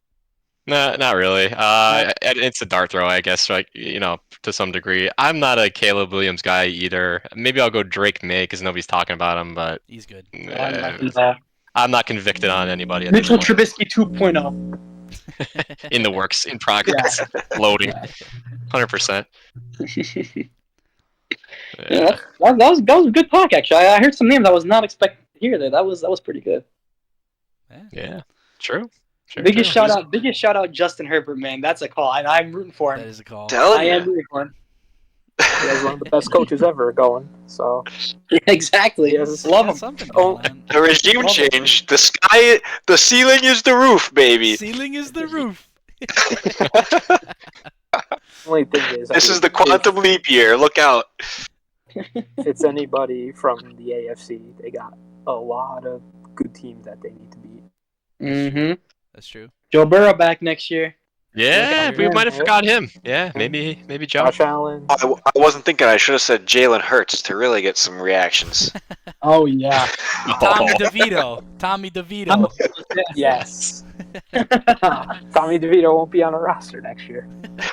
No, not really. It's a dart throw, I guess, like, to some degree. I'm not a Caleb Williams guy either. Maybe I'll go Drake May because nobody's talking about him, but He's good. I'm not convicted on anybody. Mitchell Trubisky 2.0. in the works, in progress, loading, 100%. Yeah, that was a good talk. Actually, I heard some names I was not expecting to hear there. That was pretty good. Yeah, true. Biggest shout out, Justin Herbert, man. That's a call. I'm rooting for him. That is a call. Telling I am you. rooting for him. He has one of the best coaches ever going. So Exactly. Yes. Love him. Something going on. The regime change. The sky. The ceiling is the roof, baby. Ceiling is the roof. only thing is, This is the quantum leap year. Look out. If it's anybody from the AFC, they got a lot of good teams that they need to beat. Mm-hmm. That's true. Joe Burrow back next year. Yeah, we might have forgot him. Yeah, maybe Joe. Josh Allen. I wasn't thinking. I should have said Jalen Hurts to really get some reactions. Oh yeah. Tommy DeVito. Yes. Tommy DeVito won't be on a roster next year.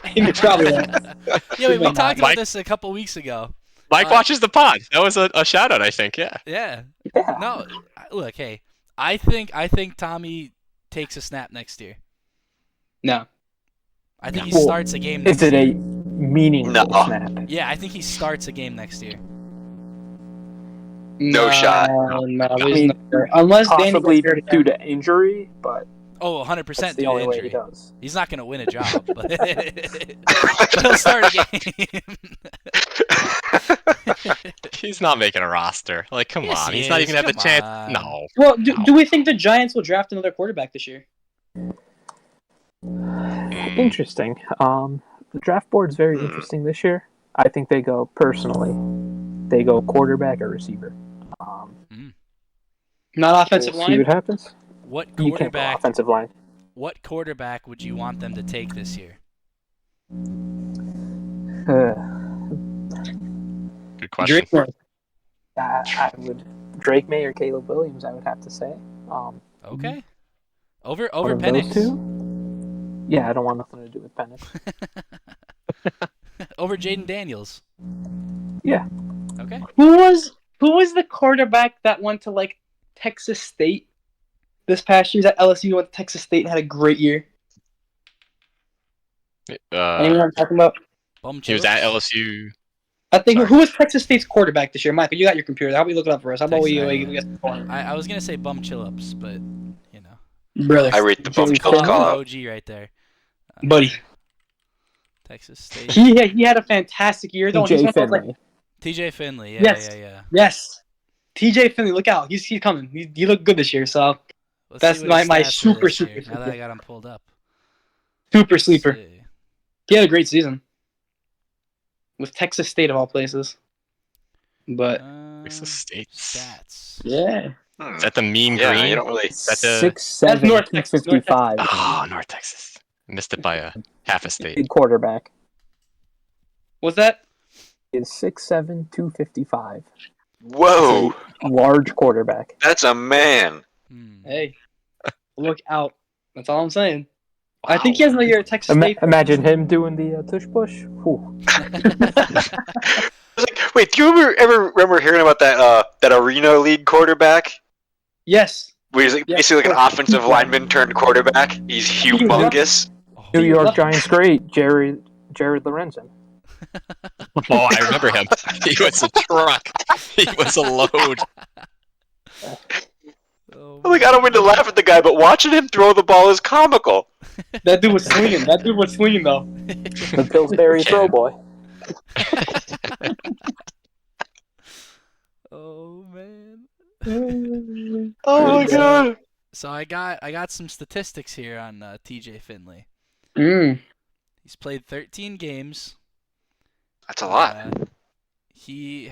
He probably won't. Yeah, we talked about Mike- this a couple weeks ago. Mike watches the pod. That was a shout out, I think. Yeah. Yeah. Yeah. No, look, hey, I think Tommy takes a snap next year. No. I think he Well, starts a game next Is it year. a meaningful No. snap? Yeah, I think he starts a game next year. No shot. No, I there's mean, no, unless Danny Possibly gets hurt due again. to injury, but Oh, 100% that's due the to only way injury. he does. He's not going to win a job, but he'll start a game. He's not making a roster. Like, come Yes, on. he He's not is. even have the Come chance. on. No. Well, do we think the Giants will draft another quarterback this year? Interesting. The draft board's very interesting this year. I think they go quarterback or receiver. Not offensive We'll see line. what happens. What You can't go quarterback? offensive line. What quarterback would you want them to take this year? Good question. Drake May. I would Drake May or Caleb Williams. I would have to say. Okay. Over One of Penix. those two? Yeah, I don't want nothing to do with Penix. Over Jaden Daniels. Yeah. Okay. Who was the quarterback that went to like Texas State this past year? He's at LSU, went to Texas State, and had a great year. Anyone I'm talking about? He was at LSU. I think Sorry. who was Texas State's quarterback this year? Michael, you got your computer. How about we look it up for us? How about we get the phone? I was gonna say Bum Chillups, but you know. Brother, I rate the bump Joey chill Flacco. call out. OG right there. buddy, Texas State. he had a fantastic year though. and he's TJ one of those, like, Finley. TJ Finley. Yeah, Yes. yeah. yes, TJ Finley, look out, he's coming. He looked good this year, so Let's That's see what his my stats are super, this year, super Now that I sleeper. got him pulled up. super Let's sleeper. see. He had a great season with Texas State of all places. But Texas State. Stats. yeah, Hmm. Is that the mean Yeah, green? you don't really. That's the- 6'7", North Texas, 255. Oh, North Texas. Missed it by a half a state. Big quarterback. was that? Is 6'7", 255. Whoa, Large quarterback. that's a man. Hey, look out. That's all I'm saying. I think he has another year at Texas State. Imagine him doing the tush push. Whew. I was like, wait, do you ever remember hearing about that Arena League quarterback? Yes. Where he's like, Yeah. basically like an offensive lineman turned quarterback. He's humongous. New He York rough- Giants great, Jared Lorenzen. Oh, I remember him. He was a truck. He was a load. Oh, I'm like, I don't mean to laugh at the guy, but watching him throw the ball is comical. That dude was swinging. Though. The Pillsbury throw boy. oh man. Oh my god. So I got some statistics here on TJ Finley. He's played 13 games. That's a lot. He's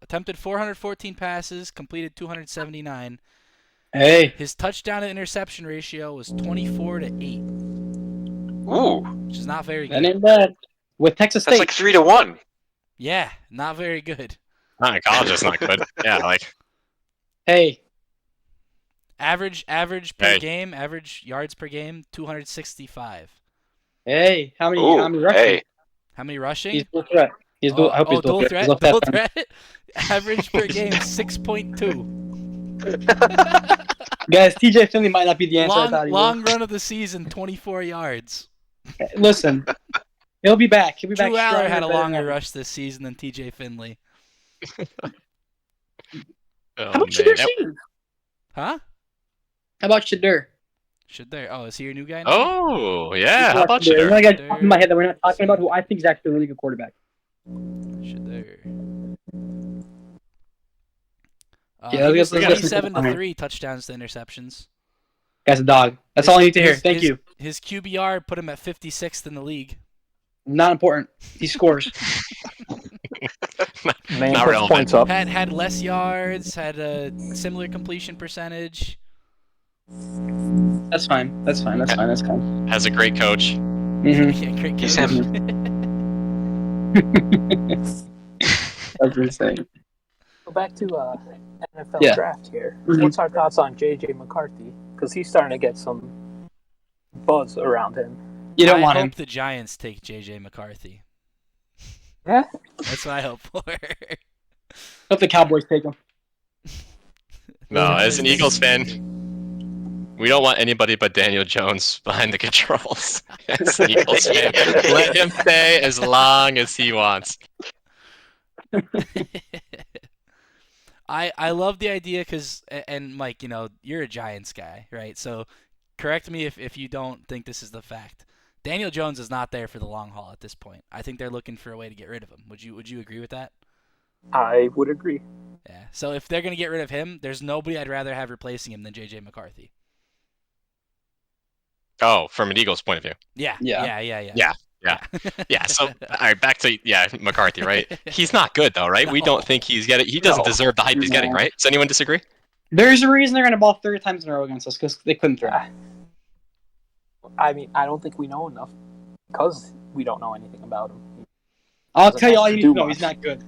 attempted 414 passes, completed 279. Hey. His touchdown to interception ratio was 24 to 8, Ooh, which is not very That good. ain't bad. With Texas that's State. like 3-1. Yeah, not very good. Not in college, it's not good. Yeah, like, Hey. Average per Hey. game, average yards per game, 265. Hey. How many Ooh, rushing? hey. How many rushing? He's dual threat. I hope he's dual threat. He's Dual left threat. Average per game 6.2. Guys, TJ Finley might not be the answer I thought he Long was. run of the season, 24 yards. Listen, he'll be back. He'll be back Drew Aller stronger, had a better longer than ever. rush this season than TJ Finley. Oh, How about man. Shadur Senior? Huh? How about Shadur? Should there? Oh, is he your new guy now? Oh, yeah. How about Shadur? you? One guy top of my head that we're not talking about, who I think is actually a really good quarterback. Should there? Yeah, He was let's get some 27-3 touchdowns to interceptions. Guy's a dog. That's all I need to hear. Thank you. His QBR put him at 56th in the league. Not important. He scores. Man Not puts relevant. points up. Had less yards, had a similar completion percentage. That's fine. That's fine. That's fine. That's fine. Has a great coach. Mm-hmm. Yeah, great He's coach. That's insane. Go back to NFL Yeah. draft here. Mhm. What's our thoughts on J.J. McCarthy? Because he's starting to get some buzz around him. You don't I want hope him. the Giants take J.J. McCarthy. Yeah. That's what I hope for. Hope the Cowboys take him. No, as an Eagles fan, we don't want anybody but Daniel Jones behind the controls. As an Eagles fan, let him stay as long as he wants. I love the idea because, and Mike, you're a Giants guy, right? So correct me if you don't think this is the fact. Daniel Jones is not there for the long haul at this point. I think they're looking for a way to get rid of him. Would you agree with that? I would agree. Yeah. So if they're going to get rid of him, there's nobody I'd rather have replacing him than J.J. McCarthy. Oh, from an Eagles point of view. Yeah. Yeah. Yeah. Yeah, so all right, back to McCarthy, right? He's not good though, right? We don't think he doesn't deserve the hype he's getting, right? Does anyone disagree? There's a reason they're going to ball 30 times in a row against us because they couldn't throw. I mean, I don't think we know enough because we don't know anything about him. I'll tell you all you need to know. much. He's not good.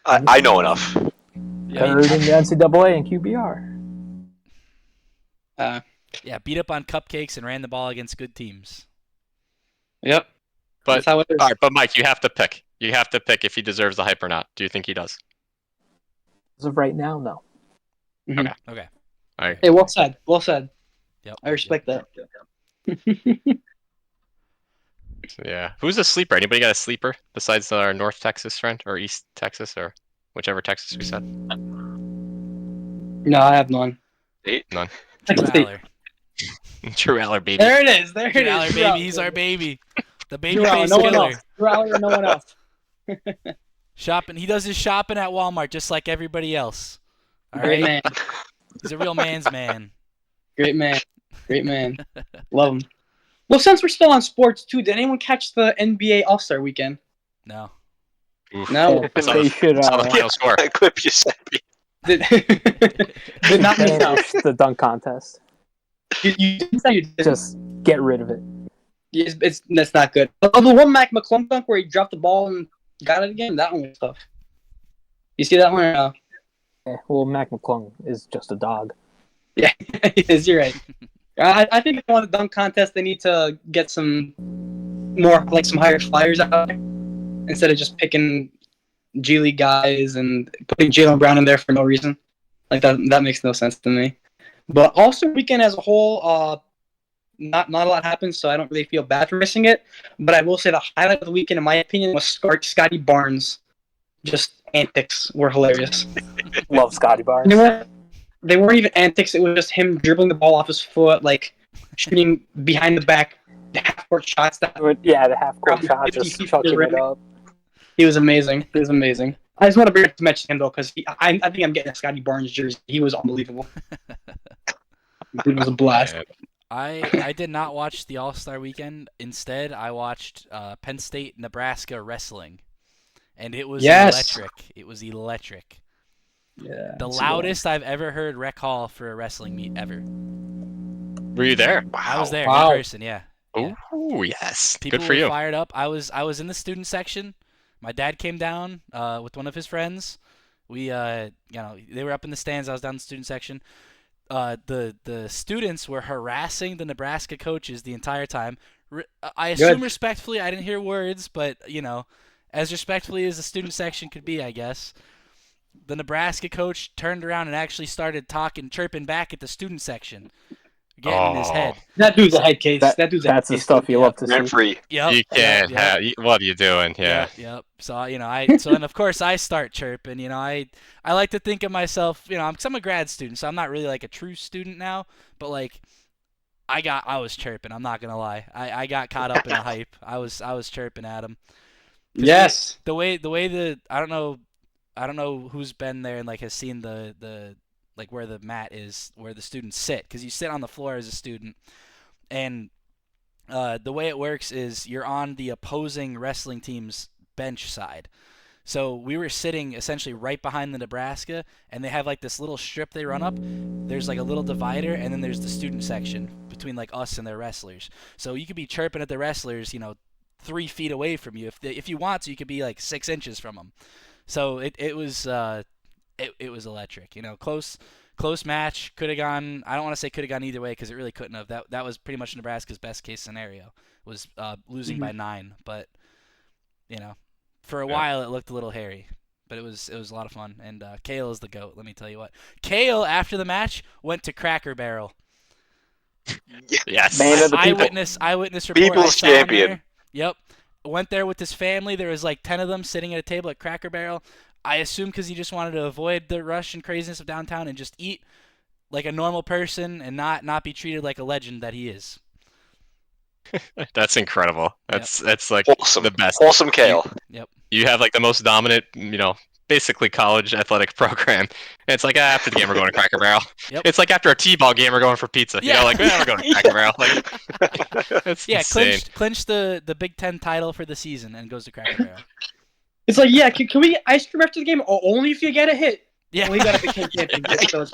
I know enough. Third in the NCAA and QBR. Yeah, beat up on cupcakes and ran the ball against good teams. Yep. But That's how it is. all right, but Mike, you have to pick. You have to pick if he deserves the hype or not. Do you think he does? As of right now, no. Okay. All right. Hey, well said. Well said. Yep. I respect that. So, yeah. Who's a sleeper? Anybody got a sleeper besides our North Texas friend or East Texas or whichever Texas we said? No, I have none. None. Drew Texas State. Aller. Drew Aller, baby. There it is. There Drew it is. Aller, Drew baby. Aller. He's our baby. The baby Drew Aller, face no one killer. else. Drew Aller, no one else. Shopping. He does his shopping at Walmart just like everybody else. All Great right? man. He's a real man's man. Great man. Great man. Love him. Well, since we're still on sports too, did anyone catch the NBA All-Star Weekend? No. Oof. No. I saw They the, should saw the final score. That clip you sent me. Did not miss out. banish the dunk contest. You didn't say you did. Just get rid of it. That's not good. Oh, the one Mac McClung dunk where he dropped the ball and got it again, that one was tough. You see that one or no? Yeah, well, Mac McClung is just a dog. Yeah, yes, you're right. I think if they want a dunk contest, they need to get some more, like some higher flyers out there instead of just picking G League guys and putting Jalen Brown in there for no reason. Like that makes no sense to me. But also, weekend as a whole, not a lot happened, so I don't really feel bad for missing it. But I will say the highlight of the weekend, in my opinion, was Scotty Barnes. Just antics were hilarious. Love Scotty Barnes. They weren't even antics. It was just him dribbling the ball off his foot, like shooting behind the back half-court shots. Yeah, the half-court shot, 50 just feet chucking from the it rim. up. He was amazing. He was amazing. I just want to bring up to mention him though, because I think I'm getting a Scotty Barnes jersey. He was unbelievable. It was a blast. I did not watch the All-Star Weekend. Instead, I watched Penn State, Nebraska wrestling. And it was electric. It was electric. Yeah. The loudest I've ever heard Rec Hall for a wrestling meet ever. Were you there? I was there Wow. in person, yeah. Oh, yes. People Good for were you. fired up. I was in the student section. My dad came down with one of his friends. We they were up in the stands. I was down in the student section. The students were harassing the Nebraska coaches the entire time. I assume respectfully. I didn't hear words, but as respectfully as the student section could be, I guess. the Nebraska coach turned around and actually started chirping back at the student section, getting in his head. That dude's a head case. That dude's a head That's the case, stuff you dude. love to Rent see. free. Yep. You can't yep. have. What are you doing? Yeah. Yep. So and of course I start chirping. I like to think of myself. Cause I'm a grad student, so I'm not really like a true student now. But like, I was chirping. I'm not gonna lie. I got caught up in the hype. I was chirping at him. Yes. The way I don't know who's been there and like has seen the like where the mat is where the students sit, because you sit on the floor as a student, and the way it works is you're on the opposing wrestling team's bench side. So we were sitting essentially right behind the Nebraska, and they have like this little strip they run up. There's like a little divider, and then there's the student section between like us and their wrestlers. So you could be chirping at the wrestlers, 3 feet away from you. If you want to, you could be like 6 inches from them. So it was electric. Close match. Could have gone. I don't want to say could have gone either way, because it really couldn't have. That was pretty much Nebraska's best case scenario, was losing by 9. But for a while it looked a little hairy, but it was a lot of fun. And Kale is the GOAT. Let me tell you what. Kale, after the match, went to Cracker Barrel. Yes. Man of the people. Eyewitness report. People's champion. Yep. Went there with his family. There was like 10 of them sitting at a table at Cracker Barrel. I assume because he just wanted to avoid the rush and craziness of downtown and just eat like a normal person and not be treated like a legend that he is. That's incredible. That's like Wholesome. the best. Wholesome Kale. Yep. You have like the most dominant, basically college athletic program. And it's like after the game we're going to Cracker Barrel. Yep. It's like after a T-ball game we're going for pizza. Yeah. We're going to Cracker Barrel. Like, it's insane. Clinched the Big Ten title for the season and goes to Cracker Barrel. It's like, yeah, can we ice cream after the game? Oh, only if you get a hit. Yeah. Well, he got a Big Ten championship. So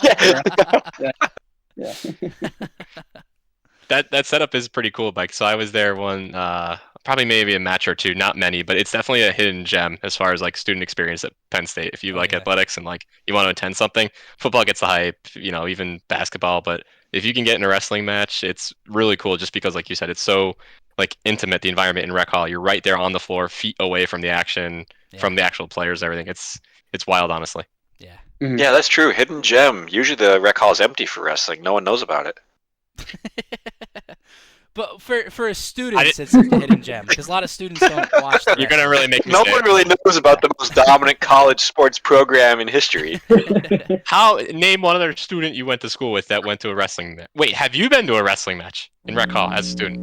That setup is pretty cool, Mike. So I was there probably maybe a match or two, not many, but it's definitely a hidden gem as far as like student experience at Penn State. If you like athletics and like you want to attend something, football gets the hype, even basketball. But if you can get in a wrestling match, it's really cool just because, like you said, it's so like intimate, the environment in rec hall. You're right there on the floor, feet away from the action, from the actual players, everything. It's wild, honestly. Yeah. Mm-hmm. Yeah, that's true. Hidden gem. Usually the rec hall is empty for wrestling. No one knows about it. But for a student, it's a hidden gem, because a lot of students don't watch the You're going to really make me No say one really knows about the most dominant college sports program in history. Name one other student you went to school with that went to a wrestling match. Wait, have you been to a wrestling match in rec hall as a student?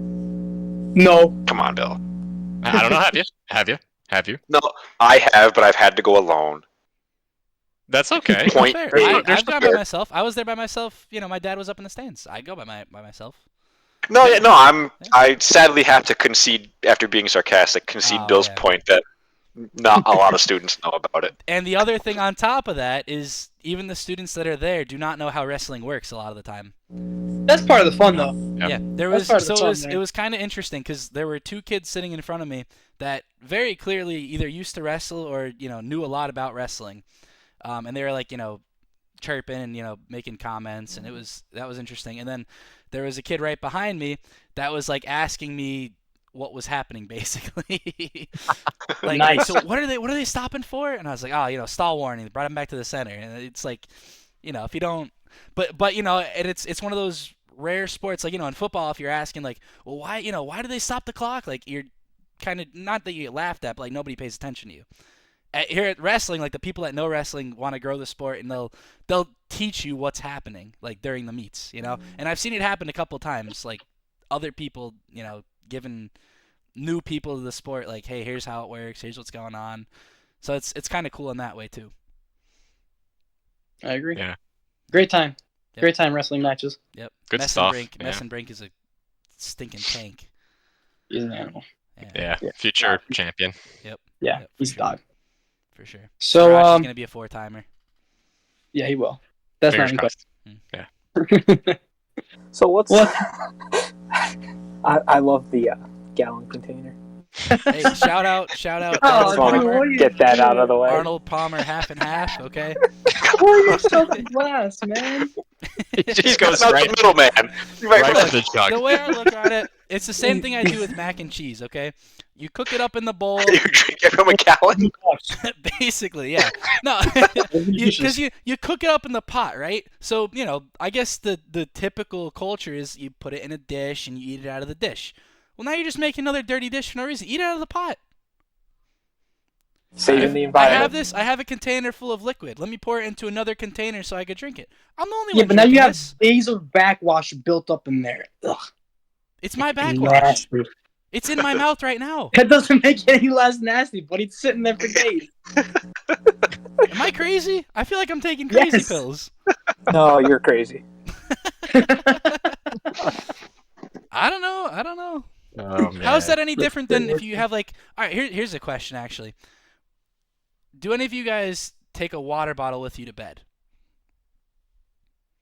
No. Come on, Bill. I don't know. Have you? No, I have, but I've had to go alone. That's okay. Point. Fair. There's I've gone by myself. I was there by myself. My dad was up in the stands. I go by myself. No, I sadly have to concede, after being sarcastic, Bill's point that not a lot of students know about it. And the other thing on top of that is even the students that are there do not know how wrestling works a lot of the time. That's part of the fun, though. Yeah, there was it was kind of interesting, because there were 2 kids sitting in front of me that very clearly either used to wrestle or knew a lot about wrestling, and they were like chirping and making comments, and that was interesting. And then there was a kid right behind me that was like asking me what was happening, basically. Like, nice. So what are they stopping for? And I was like, stall warning. They brought him back to the center, and it's like, if you don't, but and it's one of those rare sports, like in football, if you're asking like, well, why do they stop the clock? Like, you're kind of, not that you get laughed at, but like nobody pays attention to you. Here at wrestling, like the people that know wrestling want to grow the sport, and they'll teach you what's happening like during the meets, And I've seen it happen a couple times, like other people, giving new people to the sport, like, hey, here's how it works, here's what's going on. So it's kind of cool in that way too. I agree. Yeah. Great time. Yep. Great time wrestling matches. Yep. Good stuff. Mess and Brink is a stinking tank. He's an animal. Yeah. Future champion. Yep. Yeah, Yep, he's for a dog. For sure. So Arachi's gonna be a 4-timer. Yeah, he will. That's Fingers not in crossed. question. So what's? What? I love the gallon container. Hey, shout out Oh, I just want dude, what are to you get that out doing? of the way. Arnold Palmer half and half. Okay. Pour yourself a glass, man. It He's just got goes out right, the middleman. right for the jug. The way I look at it, It's the same thing I do with mac and cheese. Okay, you cook it up in the bowl. You drink it from a gallon. Basically, yeah. No, because you cook it up in the pot, right? So I guess the typical culture is you put it in a dish and you eat it out of the dish. Well, now you're just making another dirty dish for no reason. Eat it out of the pot. Saving the environment. I have a container full of liquid. Let me pour it into another container so I could drink it. I'm the only Yeah, one but now you drinking have this. days of backwash built up in there. Ugh. It's my backwash. Nasty. It's in my mouth right now. That doesn't make it any less nasty, but it's sitting there for days. Am I crazy? I feel like I'm taking crazy Yes. pills. No, you're crazy. I don't know. Oh, man. How is that any different than if you have like? All right, here's a question actually. Do any of you guys take a water bottle with you to bed?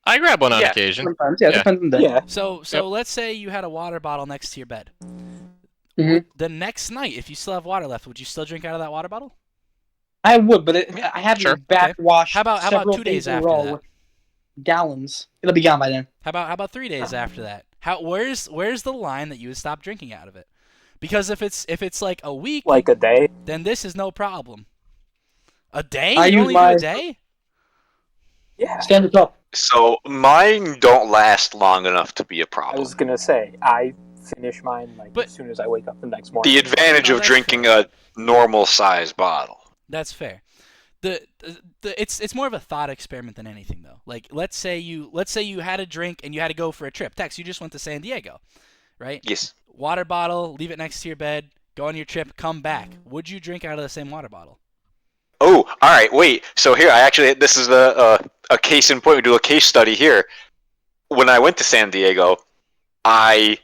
I grab one on Yeah. occasion. Sometimes, yeah, Yeah. depends on the day. Yeah. So Yep. let's say you had a water bottle next to your bed. Mhm. The next night, if you still have water left, would you still drink out of that water bottle? I would, but I have Sure. to backwash. How about several 2 days in a after row that? with gallons. It'll be gone by then. How about 3 days after that? Where's the line that you would stop drinking out of it? Because if it's like a week, Like a day. then this is no problem. A day? I You use only do my- a day? Yeah. Standard top. So mine don't last long enough to be a I problem. was gonna say I finish mine But- as soon as I wake up the next morning. The advantage No, of that's drinking a normal size bottle. That's fair. It's more of a thought experiment than anything though. Like let's say you had a drink and you had to go for a trip. Tex, you just went to San Diego, right? Yes. Water bottle, leave it next to your bed, go on your trip, come back. Would you drink out of the same water bottle? Oh, all right. Wait. So here, this is a case in point. We do a case study here. When I went to San Diego, I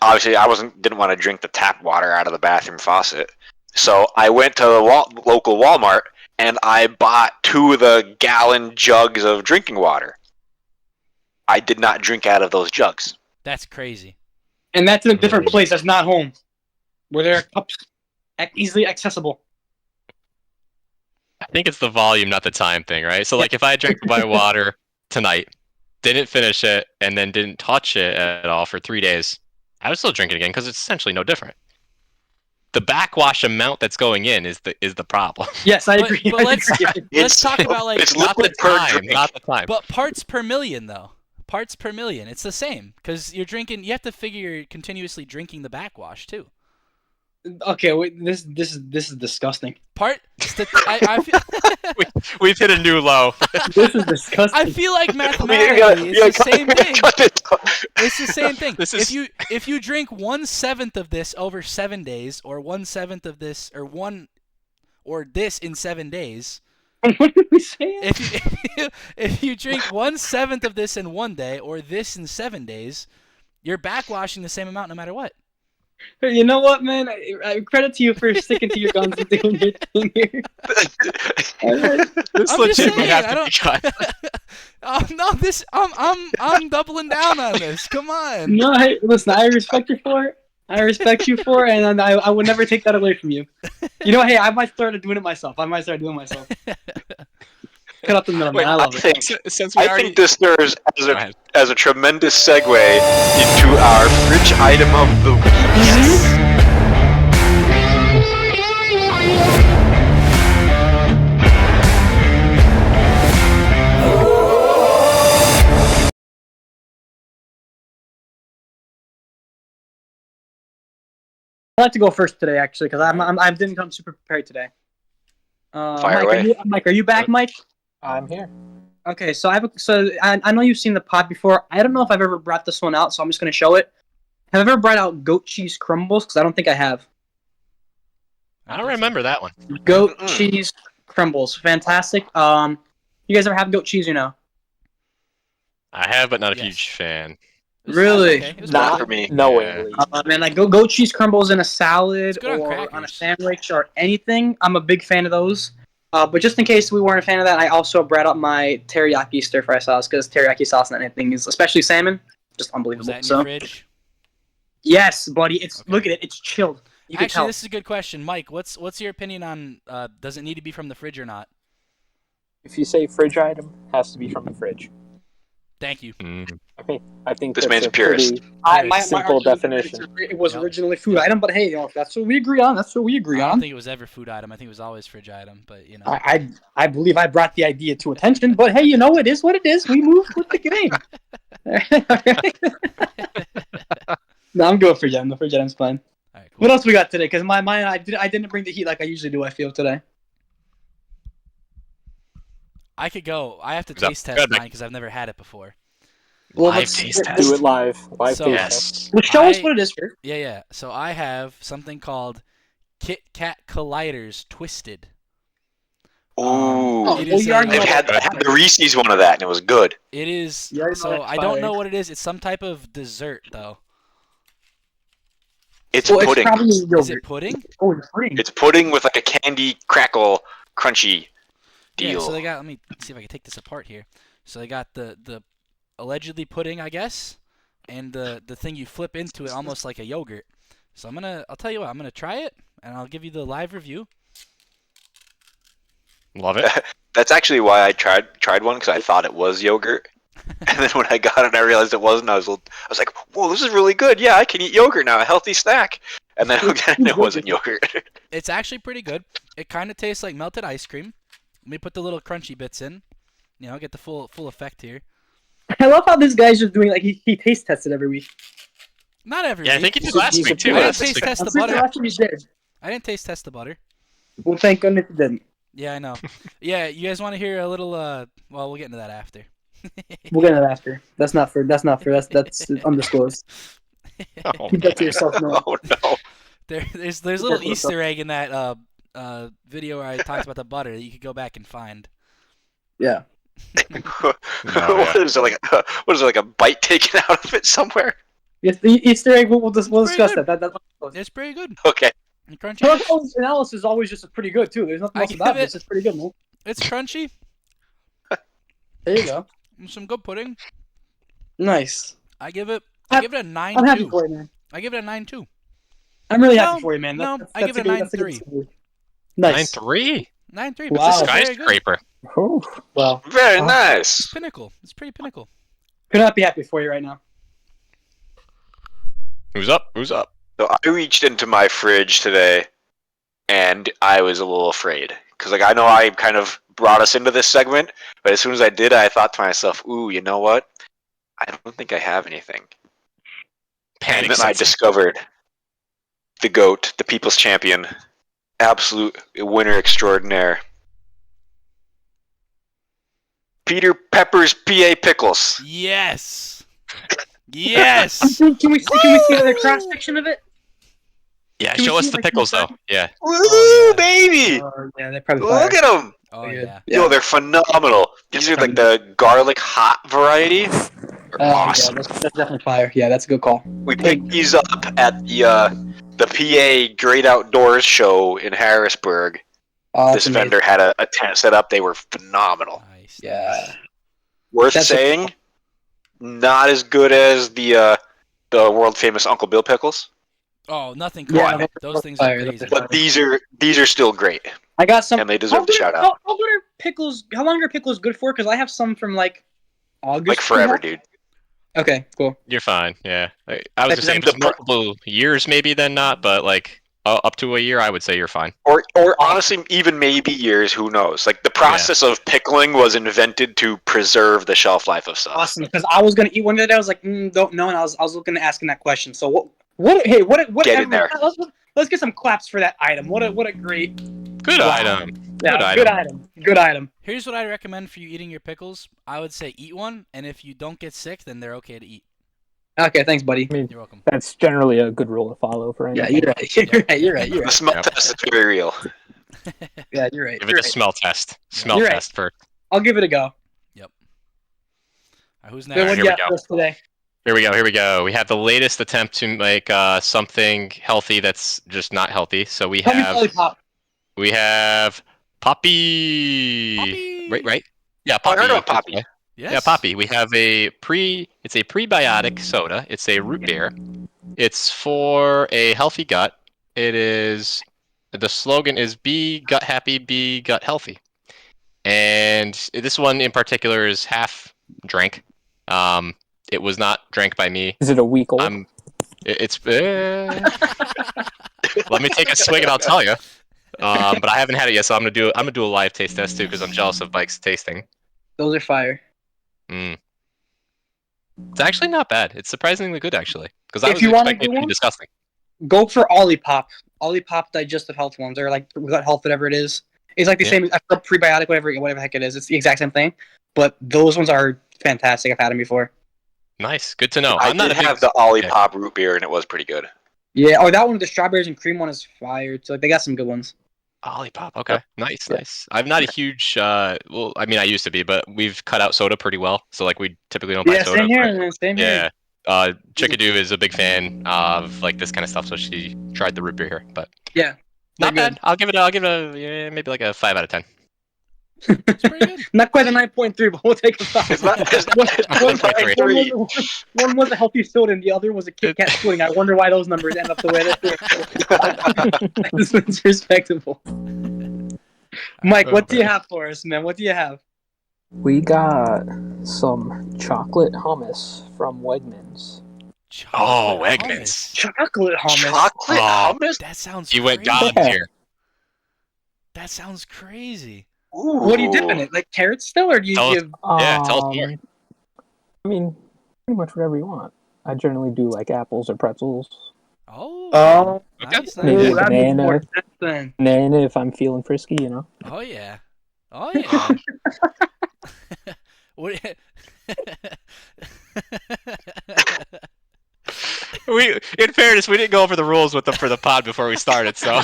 didn't want to drink the tap water out of the bathroom faucet. So I went to the local Walmart and I bought 2 of the gallon jugs of drinking water. I did not drink out of those jugs. That's crazy. And that's in a different place. That's not home. Where there are cups easily accessible. I think it's the volume, not the time thing, right? So, like, if I drank my water tonight, didn't finish it, and then didn't touch it at all for 3 days, I would still drink it again because it's essentially no different. The backwash amount that's going in is the problem. Yes, I But- agree. but I let's- agree. Let's talk about like it's Not the liquid per time. drink. Not the time. but parts per million though. Parts per million. It's the same because you're drinking. You have to figure you're continuously drinking the backwash too. Okay, wait, this is disgusting. I feel, We've hit a new low. This is disgusting. I feel like You gotta- mathematically you it's the gotta same thing. cut it off. It's the same thing. This is- If you drink 1/7 of this over 7 days, or 1/7 of this, or this in 7 days, What are we saying? if you drink 1/7 of this in 1 day, or this in 7 days, you're backwashing the same amount no matter what. You know what, man? I credit to you for sticking to your guns and doing your thing here. This I'm legit just would saying, have I to be cut. Oh no, I'm doubling down on this. Come on. No, listen, I respect you for it. I respect you for it, and I would never take that away from you. You know, hey, I might start doing it myself. Cut out the middleman. Wait, I love it. Since we I already think this serves Go ahead. as a tremendous segue into our fridge item of the week. Yes. I like to go first today, actually, because I didn't come super prepared today. Fire Mike, away. are you back, Mike? I'm here. Okay, so I know you've seen the pod before. I don't know if I've ever brought this one out, so I'm just gonna show it. Have I ever brought out goat cheese crumbles? Because I don't think I have. I don't remember that one. Goat Mm-mm. cheese crumbles, fantastic. You guys ever have goat cheese? You know. I have, but not a Yes. huge fan. It was- Really? okay. It was Not good. for me. Knowingly. Man, like goat cheese crumbles in a salad It's good on or on a crackers. sandwich or anything. I'm a big fan of those. But just in case we weren't a fan of that, I also brought up my teriyaki stir fry sauce because teriyaki sauce and anything is, especially salmon, just Was unbelievable. that in So your fridge? yes, buddy, it's Okay. look at it, it's chilled. You can Actually, tell. this is a good question, Mike. What's your opinion on does it need to be from the fridge or not? If you say fridge item, has to be from the fridge. Thank you. I think This that's man's a purist. pretty My simple argument is definition. it was Yep. originally a food item, but hey, if that's what we agree on, that's what we agree I don't on. think it was ever food item. I think it was always fridge item. But you know. I believe I brought the idea to attention, but hey, it is what it is. We moved with the game. No, I'm going for Jen. The fridge item's fine. All right, cool. What else we got today? Because I didn't bring the heat like I usually do. I feel today. I could go. I have to What's up? taste test Good, mine because I've never had it before. Well, Live let's taste do Do test. it live. Live So- taste test. Yes. Well, show us I- what it is first. Yeah. So I have something called Kit Kat Colliders Twisted. Ooh. It well, is you already know I had the Reese's one of that, and it was good. It is. You already know So that's I don't fire. know what it is. It's some type of dessert though. It's Well, pudding. it's probably Is yogurt. it pudding? Oh, it's pudding. It's pudding with like a candy crackle crunchy deal. Yeah. So they got. Let me see if I can take this apart here. So they got the allegedly pudding, I guess, and the thing you flip into it almost like a yogurt. So I'll tell you what. I'm gonna try it, and I'll give you the live review. Love it. That's actually why I tried one, because I thought it was yogurt. And then when I got it, I realized it wasn't. I was like, "Whoa, this is really good! Yeah, I can eat yogurt now, a healthy snack." And then again, it wasn't yogurt. It's actually pretty good. It kind of tastes like melted ice cream. Let me put the little crunchy bits in. Get the full effect here. I love how this guy's just doing like he taste tested every week. Not every Yeah, I week. think he did last week too. I didn't Last taste week. test the I'm pretty butter. sure you did. I didn't taste test the butter. Well, thank goodness you didn't. Yeah, I know. Yeah, you guys want to hear a little? Well, we'll get into that after. We'll get it after. That's that's undisclosed. Oh, Keep that to yourself, man. Oh no! There's a little Easter egg in that video where I talked about the butter that you could go back and find. Yeah. What is it like a bite taken out of it somewhere? It's the Easter egg. We'll discuss good. that. That's It's pretty good. Okay. And crunchy. Protocol analysis is always just pretty good too. There's nothing I else about give it. it- It's just pretty good, man. It's crunchy. There you go. And some good pudding. Nice. I give it I'm- a 9.2. I'm happy for you, man. I give it a 9.2. I'm really No, happy for you, man. no, I give it a that's 9.3. score. Nice. 9-3. 9.3. Wow. But very good. Skyscraper. Oh, Well, Very It's nice. pinnacle. It's pretty pinnacle. could not be happy for you right now. Who's up? Who's up? So I reached into my fridge today, and I was a little afraid because, I know I kind of brought us into this segment, but as soon as I did, I thought to myself, "Ooh, you know what? I don't think I have anything." Panic. And then I sets in. discovered the GOAT, the people's champion, absolute winner extraordinaire, Peter Pepper's PA Pickles. Yes. Yes. Can we see another cross section of it? Yeah, Can we show us see, the like, pickles inside? though. Yeah. Woo, Oh, yeah. baby! Yeah, they probably. Look at them! Oh Yeah. yeah. Yo, they're phenomenal. These are like the garlic hot variety. They're awesome. Yeah, that's definitely fire. Yeah, that's a good call. We picked these up at the PA Great Outdoors show in Harrisburg. Oh, This that's amazing. vendor had a tent set up. They were phenomenal. Nice. Yeah. Worth That's saying, not as good as the world famous Uncle Bill pickles, Oh, nothing Yeah, quite. those Those are things fire. are Those crazy. are but these are still great, I got some. and they deserve the shout out. How good are pickles? How long are pickles good for? Because I have some from like August. Like forever, dude. Okay, cool. You're fine. Yeah. I was gonna Like, say if the it's multiple years maybe then not, but like up to a year I would say you're fine. Or honestly, even maybe years. Who knows? Like the process of pickling was invented to preserve the shelf life of stuff. Awesome. Because I was gonna eat one the other day. I was like, don't know, and I was looking at asking that question. So what? Hey, what? Get in there. Let's get some claps for that item. What a great. Good Wow. item. Yeah, Good good item. Good item. Here's what I recommend for you eating your pickles. I would say eat one, and if you don't get sick, then they're okay to eat. Okay, thanks, buddy. I mean, You're welcome. that's generally a good rule to follow for Yeah, anything. you're right. You're right. You're right. You're The right. smell Yep. test is very real. Yeah, you're right. Give You're it a right. smell test. Smell You're right. test first. I'll give it a go. Who's Then next? what here do we you got go. for us today? Here we go. We have the latest attempt to make something healthy that's just not healthy. So we Tell me have lollipop. Poppy. Poppy! Right? Yeah, I Poppy. heard of Poppy. Okay. Yes. Yeah, Poppy. We have it's a prebiotic soda. It's a root beer. It's for a healthy gut. The slogan is be gut happy, be gut healthy. And this one in particular is half drink. It was not drank by me. Is it a week old? It's. Let me take a swig and I'll tell you. But I haven't had it yet, so I'm gonna do a live taste test too because I'm jealous of Mike's tasting. Those are fire. It's actually not bad. It's surprisingly good actually. Because I If was you wanna expecting it do to be one? disgusting. Go for Olipop. Olipop digestive health ones, or like gut health, whatever it is. It's like the same prebiotic, whatever the heck it is. It's the exact same thing. But those ones are fantastic. I've had them before. Nice, good to know. I I'm not did a big have the Olipop root beer, and it was pretty good. Yeah. Oh, that one, the strawberries and cream one, is fire. So like, they got some good ones. Olipop. Okay, nice. I'm not a huge. Well, I mean, I used to be, but we've cut out soda pretty well. So like, we typically don't buy Yeah, soda. same here, but- man. Same Yeah. here. Chickadoo is a big fan of like this kind of stuff, so she tried the root beer here, but Yeah, not they're bad. I'll give it a maybe like a 5 out of 10. It's pretty good. Not quite a 9.3, but we'll take a 5. It's not- it's One- not one- 9.3. one was a healthy soda, and the other was a Kit Kat pudding. I wonder why those numbers end up the way they do. This one's respectable. Mike, what do you have for us, man? What do you have? We got some chocolate hummus from Wegmans. Oh, Chocolate Wegmans. Chocolate hummus. Chocolate Oh. hummus? That sounds. You went crazy. gods Yeah. here. That sounds crazy. Ooh. What do you dip in it? Like carrots still, or do you Tell us- give? Yeah, tell us more. I mean, pretty much whatever you want. I generally do like apples or pretzels. Oh. Oh, Nice, Maybe nice. that makes banana. more sense then. Banana if I'm feeling frisky, you know. Oh yeah. Oh yeah. What? In fairness, we didn't go over the rules with them for the pod before we started, so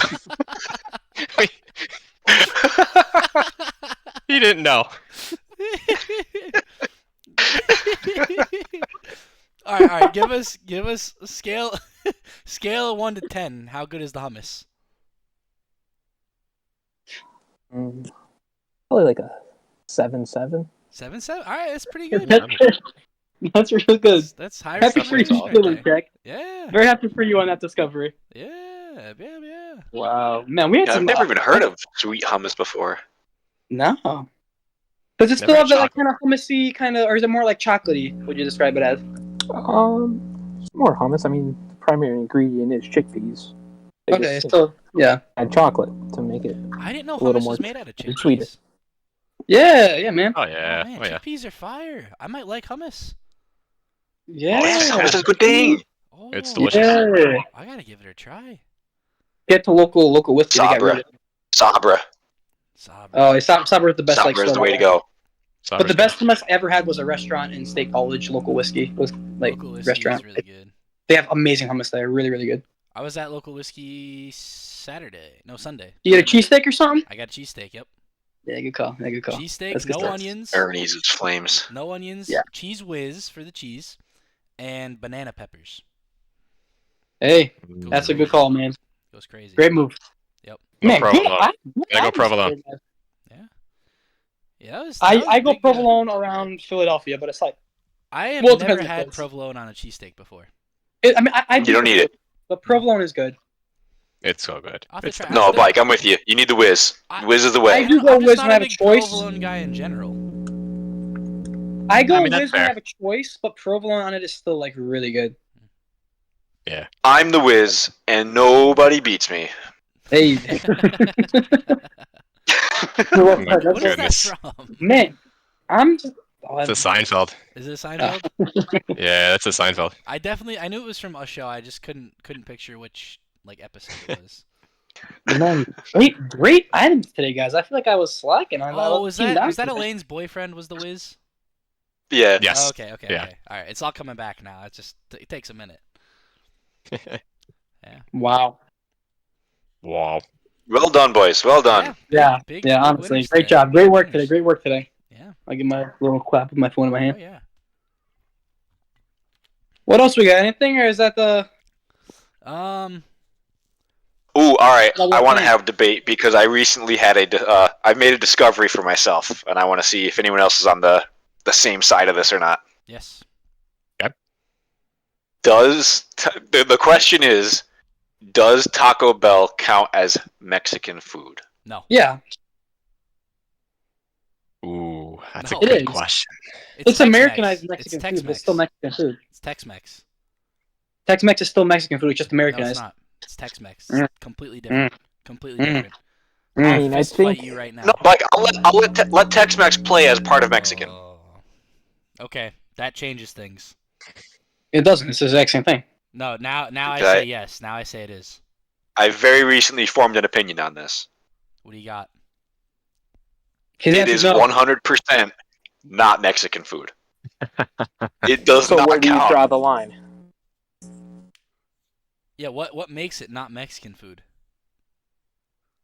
he didn't know. All right. Give us a scale of 1 to 10. How good is the hummus? Probably like a 7-7. 7, 7. All right, that's pretty good. That's real good. That's higher Happy than for you, right Dylan, there. Jack. Yeah. Very happy for you on that discovery. Yeah. Wow, man, we had Yeah, I've some. never even heard of sweet hummus before. No. Does it still Never have that had like kind of hummusy kind of, or is it more like chocolatey? Would you describe it as? It's more hummus. I mean, the primary ingredient is chickpeas. They Okay, just so yeah, add chocolate to make it. I didn't know A little hummus more was made out of chickpeas. sweeter. yeah, man, Oh yeah, Oh, man, oh yeah. chickpeas are fire. I might like hummus. yeah. Oh, yes, hummus is a good thing. Oh, It's delicious. Yeah. I gotta give it a try. Get to local whiskey. They got rid Sabra. of it. Sabra. Sabra. Oh, Sabra is the best. Sabra like, is the way to go. But the best hummus I ever had was a restaurant in State College, local whiskey. It was like Local whiskey restaurant. is really good. They have amazing hummus there. Really, really good. I was at Local Whiskey Sunday. You get a cheesesteak or something? I got a cheesesteak, yep. Yeah, good call. Yeah, good call. Cheesesteak, That's good no stuff. onions. Ernie's its flames. No onions. Yeah. Cheese whiz for the cheese. And banana peppers. Hey, Goes that's a crazy. good call, man. Goes crazy. Great move. Yep. Man, provolone. good Gotta go items provolone. there, Yeah, that was I a go big, provolone around Philadelphia, but it's like I have Well, it never depends on the had place. provolone on a cheesesteak before. I You don't need it. But provolone is good. It's so good. I'll have to It's try- No, Mike, I'm with you. You need the whiz. I- Whiz is the I way. do go I'm just whiz not when I have a big choice. provolone guy in general. I go I mean, that's whiz when I fair. have a choice, but provolone on it is still like really good. I'm the whiz, and nobody beats me. Hey, Oh my What is goodness. that from? man, I'm just. Oh, It's a Seinfeld. Is it a Seinfeld? Yeah, that's a Seinfeld. I knew it was from a show. I just couldn't picture which like episode it was. man, great items today, guys. I feel like I was slacking. Oh, was that Elaine's boyfriend? Was the Wiz? Yeah. Yes. Oh, okay. Yeah. Okay. All right. It's all coming back now. It takes a minute. Wow. Wow. Well done, boys. Well done. Yeah, Big yeah. Honestly, winners great today. job. Great work Winners. today. Great work today. Yeah. I'll give my little clap with my phone in my Oh hand. yeah. What else we got? Anything, or is that the? Ooh, all right. Well, I want to thanks. have debate because I recently had I made a discovery for myself, and I want to see if anyone else is on the same side of this or not. Yes. The question is, does Taco Bell count as Mexican food? No. Yeah. Ooh. That's No. a good is. question. It's Tex-Mex. Americanized Mexican It's food, but Tex-Mex. it's still Mexican food. It's Tex-Mex. Tex-Mex is still Mexican food. It's just No, it's Americanized. not. It's Tex-Mex. Mm. It's completely different. Completely Mm. different. Mm. I'll I mean, I fist fight think you right now. No, like let Tex-Mex play as part of Mexican. Oh. Okay, that changes things. It doesn't. It's the exact same thing. No, now I Okay. say yes. Now I say it is. I very recently formed an opinion on this. What do you got? His It answer's is no. 100% not Mexican food. It does so. not Where do you count. draw the line? Yeah, what makes it not Mexican food?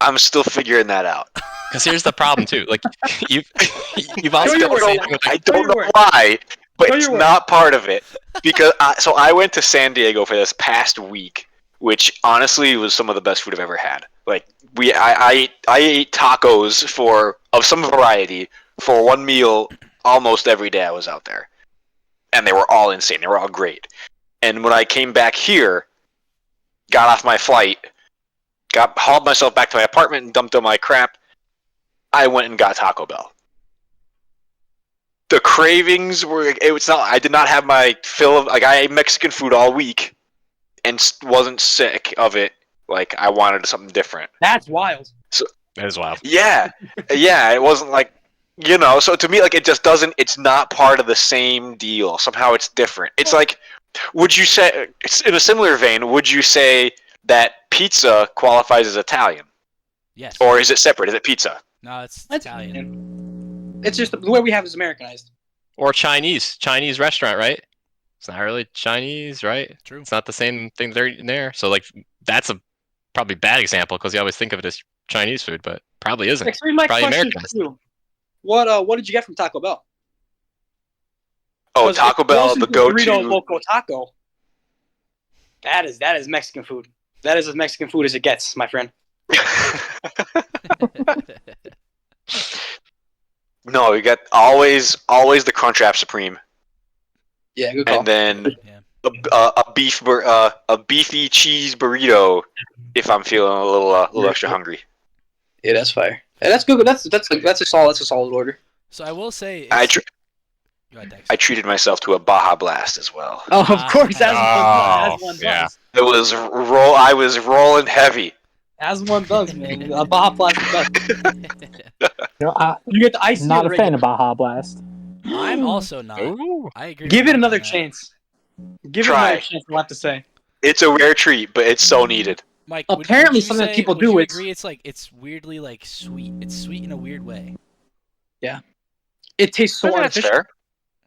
I'm still figuring that out. Because here's the problem too. Like you've Show also your got the work, same Zach. thing with I like, don't your know work. why, but Show it's your work. not part of it. Because I went to San Diego for this past week, which honestly was some of the best food I've ever had. Like I ate tacos of some variety for one meal almost every day I was out there, and they were all insane. They were all great. And when I came back here, got off my flight, hauled myself back to my apartment and dumped all my crap, I went and got Taco Bell. The cravings were, I did not have my fill of, like, I ate Mexican food all week and wasn't sick of it. Like, I wanted something different. That's wild. that is wild. Yeah. Yeah, it wasn't like, so to me, like, it just doesn't, it's not part of the same deal. Somehow it's different. It's like, would you say, in a similar vein, would you say that pizza qualifies as Italian? Yes. Or is it separate? Is it pizza? No, it's That's Italian. It's just the way we have is Americanized. Or Chinese restaurant, right? It's not really Chinese, right? True. It's not the same thing they're eating there. So like that's a probably bad example because you always think of it as Chinese food, but probably isn't. Next, here's my Probably question Americanized. for you. What did you get from Taco Bell? Oh, 'Cause Taco it Bell, goes the into Burrito go-to. Loco Taco. That is Mexican food. That is as Mexican food as it gets, my friend. No, you got always the Crunchwrap Supreme, Yeah, good call. and then Yeah. a beefy cheese burrito if I'm feeling a little extra hungry. Yeah, that's fire. Yeah, that's good. That's a solid order. So I will say, I Go ahead, Dex. I treated myself to a Baja Blast as well. Oh, of course, as one does. yeah. It was I was rolling heavy. As one does, man. A Baja Blast is best. I'm You get the ice. not a fan of Baja Blast. I'm also not. Ooh. I agree. Give with it Mike another on that. chance. Give Try. it another chance. I'll have to say. It's a rare treat, but it's so needed. Mike, Apparently would you something that say- people would do, You it's- agree? It's weirdly like sweet. It's sweet in a weird way. It tastes so I think that's artificial, fair.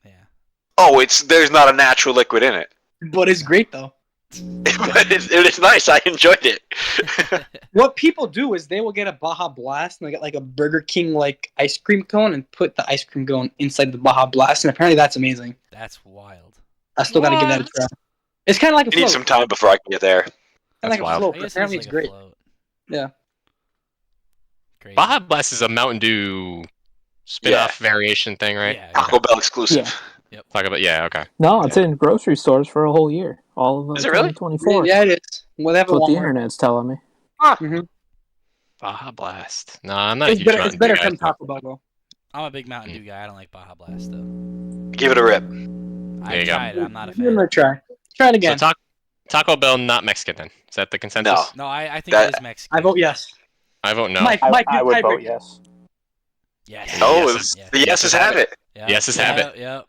Yeah. Oh, there's not a natural liquid in it, but it's great though. but it's nice. I enjoyed it. What people do is they will get a Baja Blast and they get like a Burger King like ice cream cone and put the ice cream cone inside the Baja Blast, and apparently that's amazing. That's wild. I still gotta give that a try. It's kind of like a I need float. some time before I can get there. Kinda That's like a wild. float. I But guess apparently it's it's like great. a float. Yeah. Crazy. Baja Blast is a Mountain Dew spin-off variation thing, right? Yeah. Taco Bell exclusive. Talk about okay. No, it's in grocery stores for a whole year. All of Is it really? 2024. Yeah, it is. Well, they have That's a what the Walmart. internet's telling me. Baja Blast. No, I'm not a It's huge better. Mountain It's better Dew guy, from so- Taco Bell though. I'm a big Mountain Dew guy. I don't like Baja Blast though. Give it a rip. I you go. tried it. I'm not a Give it fan. another try. Try it again. So Taco Bell not Mexican then. Is that the consensus? No, I think That- it is Mexican. I vote yes. I vote no. Mike, I you would tiebreaker. vote yes. Yes. Oh, Yeses. the yeses have it. Yep. Yeses have it. Yep.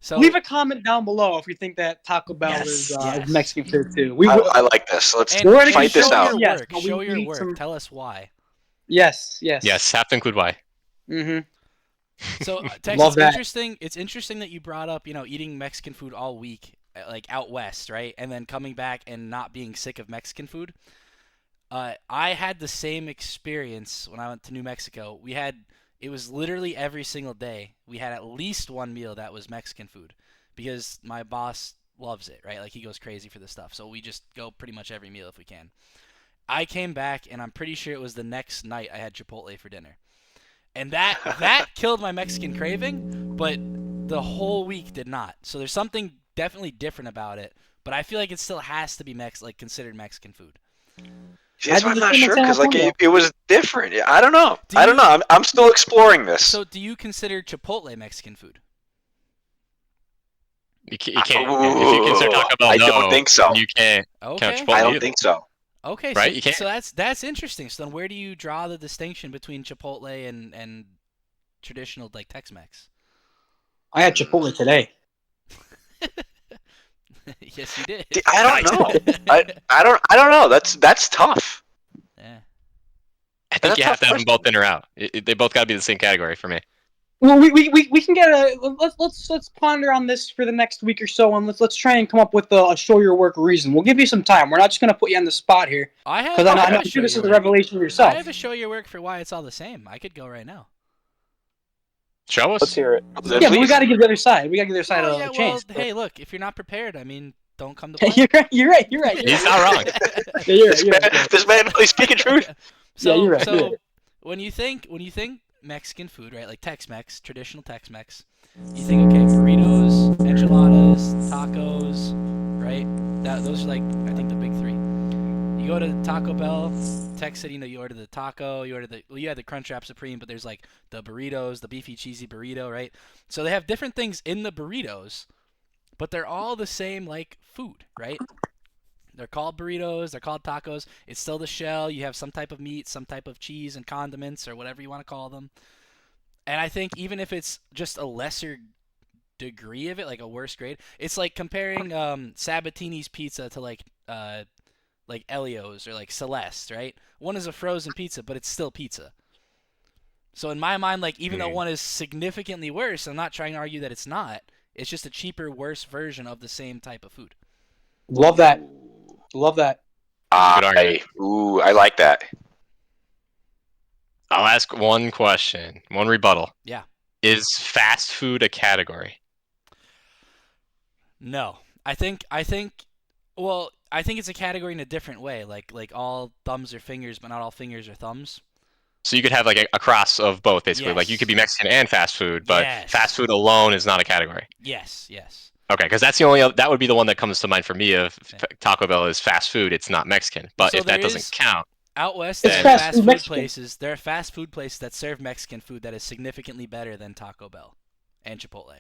So Leave a comment down below if you think that Taco Bell Yes, is yes. Mexican food too. I like this. Let's and, We're gonna fight this show out. your Yes, work. but we Show your need work. some- Tell us why. Yes. Yes, have to include why. Mm-hmm. So, Tex, Love it's that. interesting. It's interesting that you brought up, eating Mexican food all week, like out west, right? And then coming back and not being sick of Mexican food. I had the same experience when I went to New Mexico. It was literally every single day. We had at least one meal that was Mexican food because my boss loves it, right? Like he goes crazy for this stuff. So we just go pretty much every meal if we can. I came back and I'm pretty sure it was the next night I had Chipotle for dinner. And that killed my Mexican craving, but the whole week did not. So there's something definitely different about it, but I feel like it still has to be considered Mexican food. That's why I'm not sure, San because like Antonio. it was different. I don't know. Do I don't you- know. I'm still exploring this. So, do you consider Chipotle Mexican food? You can't. If you consider Taco Bell, I no, don't think so. you can't Okay. count Chipotle I don't either. think so. Okay, Right? so, You can't- so that's interesting. So then, where do you draw the distinction between Chipotle and traditional like Tex-Mex? I had Chipotle today. Yes, you did. I don't know. I don't know. That's tough. Yeah. I think That's you a have tough to have them both in or out. They both got to be the same category for me. Well, we can get a let's ponder on this for the next week or so, and let's try and come up with a show your work reason. We'll give you some time. We're not just gonna put you on the spot here, I have. because I know have a I'm show sure this your is a work. revelation yourself. I have a show your work for why it's all the same. I could go right now. Show Let's us. hear it. Yeah, but we Please. got to give the other side. We got to give the other side Oh, a yeah, chance. well, hey, look, if you're not prepared, I mean, don't come to play. You're right. He's not wrong. Yeah, you're This right. man, this man really speaking truth. So, Yeah, you're right, so you're right. when you think Mexican food, right, like Tex-Mex, traditional Tex-Mex, you think, okay, burritos, enchiladas, tacos, right? Those are like, I think, the big three. You go to Taco Bell, Tex City, you order the taco, you had the Crunchwrap Supreme, but there's like the burritos, the beefy cheesy burrito, right? So they have different things in the burritos, but they're all the same like food, right? They're called burritos, they're called tacos. It's still the shell. You have some type of meat, some type of cheese and condiments or whatever you want to call them. And I think even if it's just a lesser degree of it, like a worse grade, it's like comparing Sabatini's pizza to like Elio's or like Celeste, right? One is a frozen pizza, but it's still pizza. So in my mind, like even though one is significantly worse, I'm not trying to argue that it's not. It's just a cheaper, worse version of the same type of food. Love that. Love that. Good argument. I like that. I'll ask one question, one rebuttal. Yeah. Is fast food a category? No. I think it's a category in a different way. Like all thumbs are fingers, but not all fingers are thumbs. So you could have like a cross of both, basically. Yes. Like you could be Mexican and fast food, but Yes. fast food alone is not a category. Yes. Okay, because that's that would be the one that comes to mind for me of Taco Bell is fast food, it's not Mexican. But So if that there doesn't is- count, Out west, It's there are fast fast food food Mexican. places. There are fast food places that serve Mexican food that is significantly better than Taco Bell and Chipotle.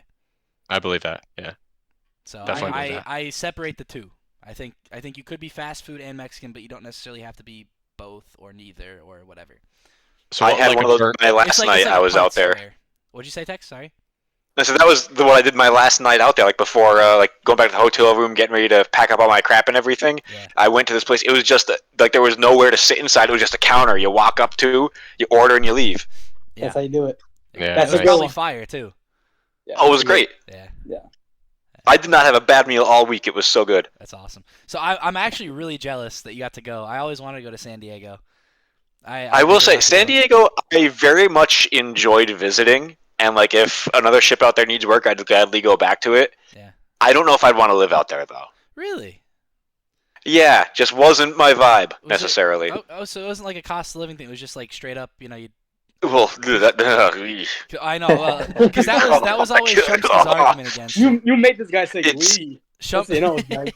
I believe that. Yeah. So Definitely believe that. I separate the two. I think you could be fast food and Mexican, but you don't necessarily have to be both or neither or whatever. So I what, had like one a of those burger- my last It's night. like I a was out Punch there. Square. What'd you say, Tex? Sorry. So that was what I did my last night out there, like before, like going back to the hotel room, getting ready to pack up all my crap and everything. Yeah. I went to this place. It was just like there was nowhere to sit inside. It was just a counter. You walk up to, you order, and you leave. Yeah. That's how you do it. Yeah, That's It a was good probably one. fire too. Yeah, Oh, it was great. Yeah. I did not have a bad meal all week. It was so good. That's awesome. So I'm actually really jealous that you got to go. I always wanted to go to San Diego. I will never say, got to San go. Diego, I very much enjoyed visiting. And like, if another ship out there needs work, I'd gladly go back to it. Yeah. I don't know if I'd want to live out there though. Really? Yeah, just wasn't my vibe Was it- necessarily. Oh, so it wasn't like a cost of living thing. It was just like straight up, you. Well, that. I know, because that was always Shumsky's argument against it. You made this guy say It's- "we." Shump- You know, like,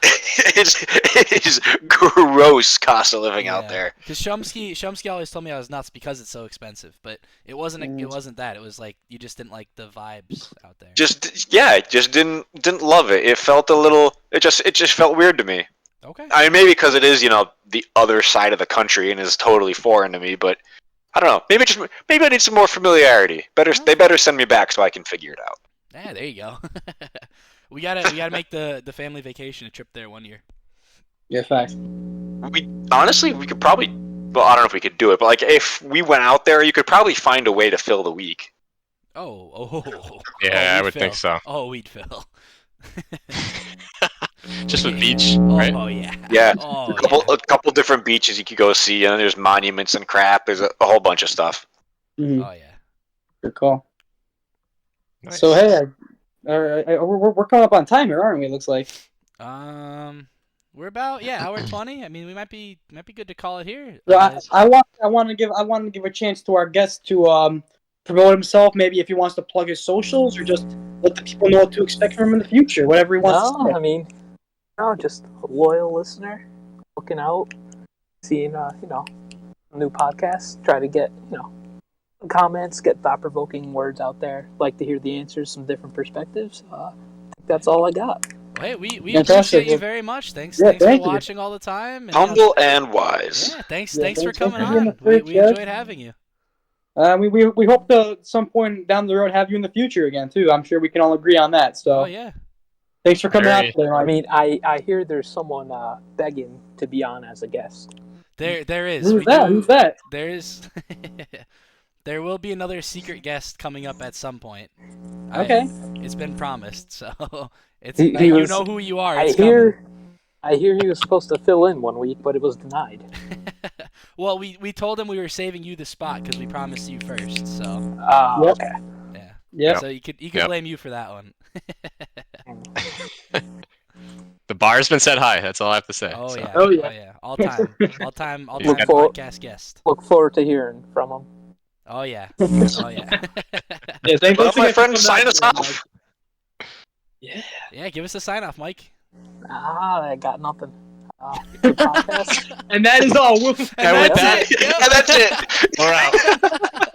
it's gross cost of living out there. Because Shumsky always told me I was nuts because it's so expensive, but it wasn't that. It was like you just didn't like the vibes out there. Just didn't love it. It felt a little. It just felt weird to me. Okay. I mean, maybe because it is the other side of the country and is totally foreign to me. But I don't know. Maybe I need some more familiarity. They better send me back so I can figure it out. Yeah, there you go. we gotta make the family vacation a trip there one year. yeah, facts. We could probably. Well, I don't know if we could do it, but like if we went out there, you could probably find a way to fill the week. Oh. Yeah, I we'd would think fill. so. Oh, we'd fill. Just with beach, right? Oh yeah. Yeah, Oh, a couple different beaches you could go see, and there's monuments and crap. There's a whole bunch of stuff. Mhm. Oh yeah. Good call. Nice. So hey, we're coming up on time here, aren't we? It looks like. We're about hour 20. I mean, we might be good to call it here. So I want to give a chance to our guest to promote himself. Maybe if he wants to plug his socials or just let the people know what to expect from him in the future. Whatever he wants to No, say. I mean, no, just a loyal listener, looking out. seeing a new podcast. Try to get comments, get thought-provoking words out there. Like to hear the answers, some different perspectives. I think that's all I got. Well, hey, we Fantastic. appreciate you very much. Thanks Yeah, for thank you. watching all the time. And, Humble and wise. yeah, thanks Yeah, for thanks coming for being on. the first We guest. enjoyed having you. We hope to at some point down the road have you in the future again too. I'm sure we can all agree on that. So Oh yeah. thanks for coming out Very- today, I Mike. mean, I hear there's someone begging to be on as a guest. There is. Who's that? Who's that? There's there will be another secret guest coming up at some point. Okay. It's been promised, so it's He you was- know who you are. I It's hear he was supposed to fill in one week, but it was denied. coming. Well, we told him we were saving you the spot because we promised you first. So Yep. Okay. yeah. Yep. So you could Yep. blame you for that one. The bar's been set high. That's all I have to say. Oh so. yeah. Oh, yeah. All time Look forward- podcast guest. Look forward to hearing from him. Oh yeah. Oh yeah. Yeah, thanks Well, my again for friend, coming sign out us today, off. Yeah. Give us a sign off, Mike. I got nothing. Good podcast. Mike. And that is all. And with that's that- it. Yep. And that's it. We're out.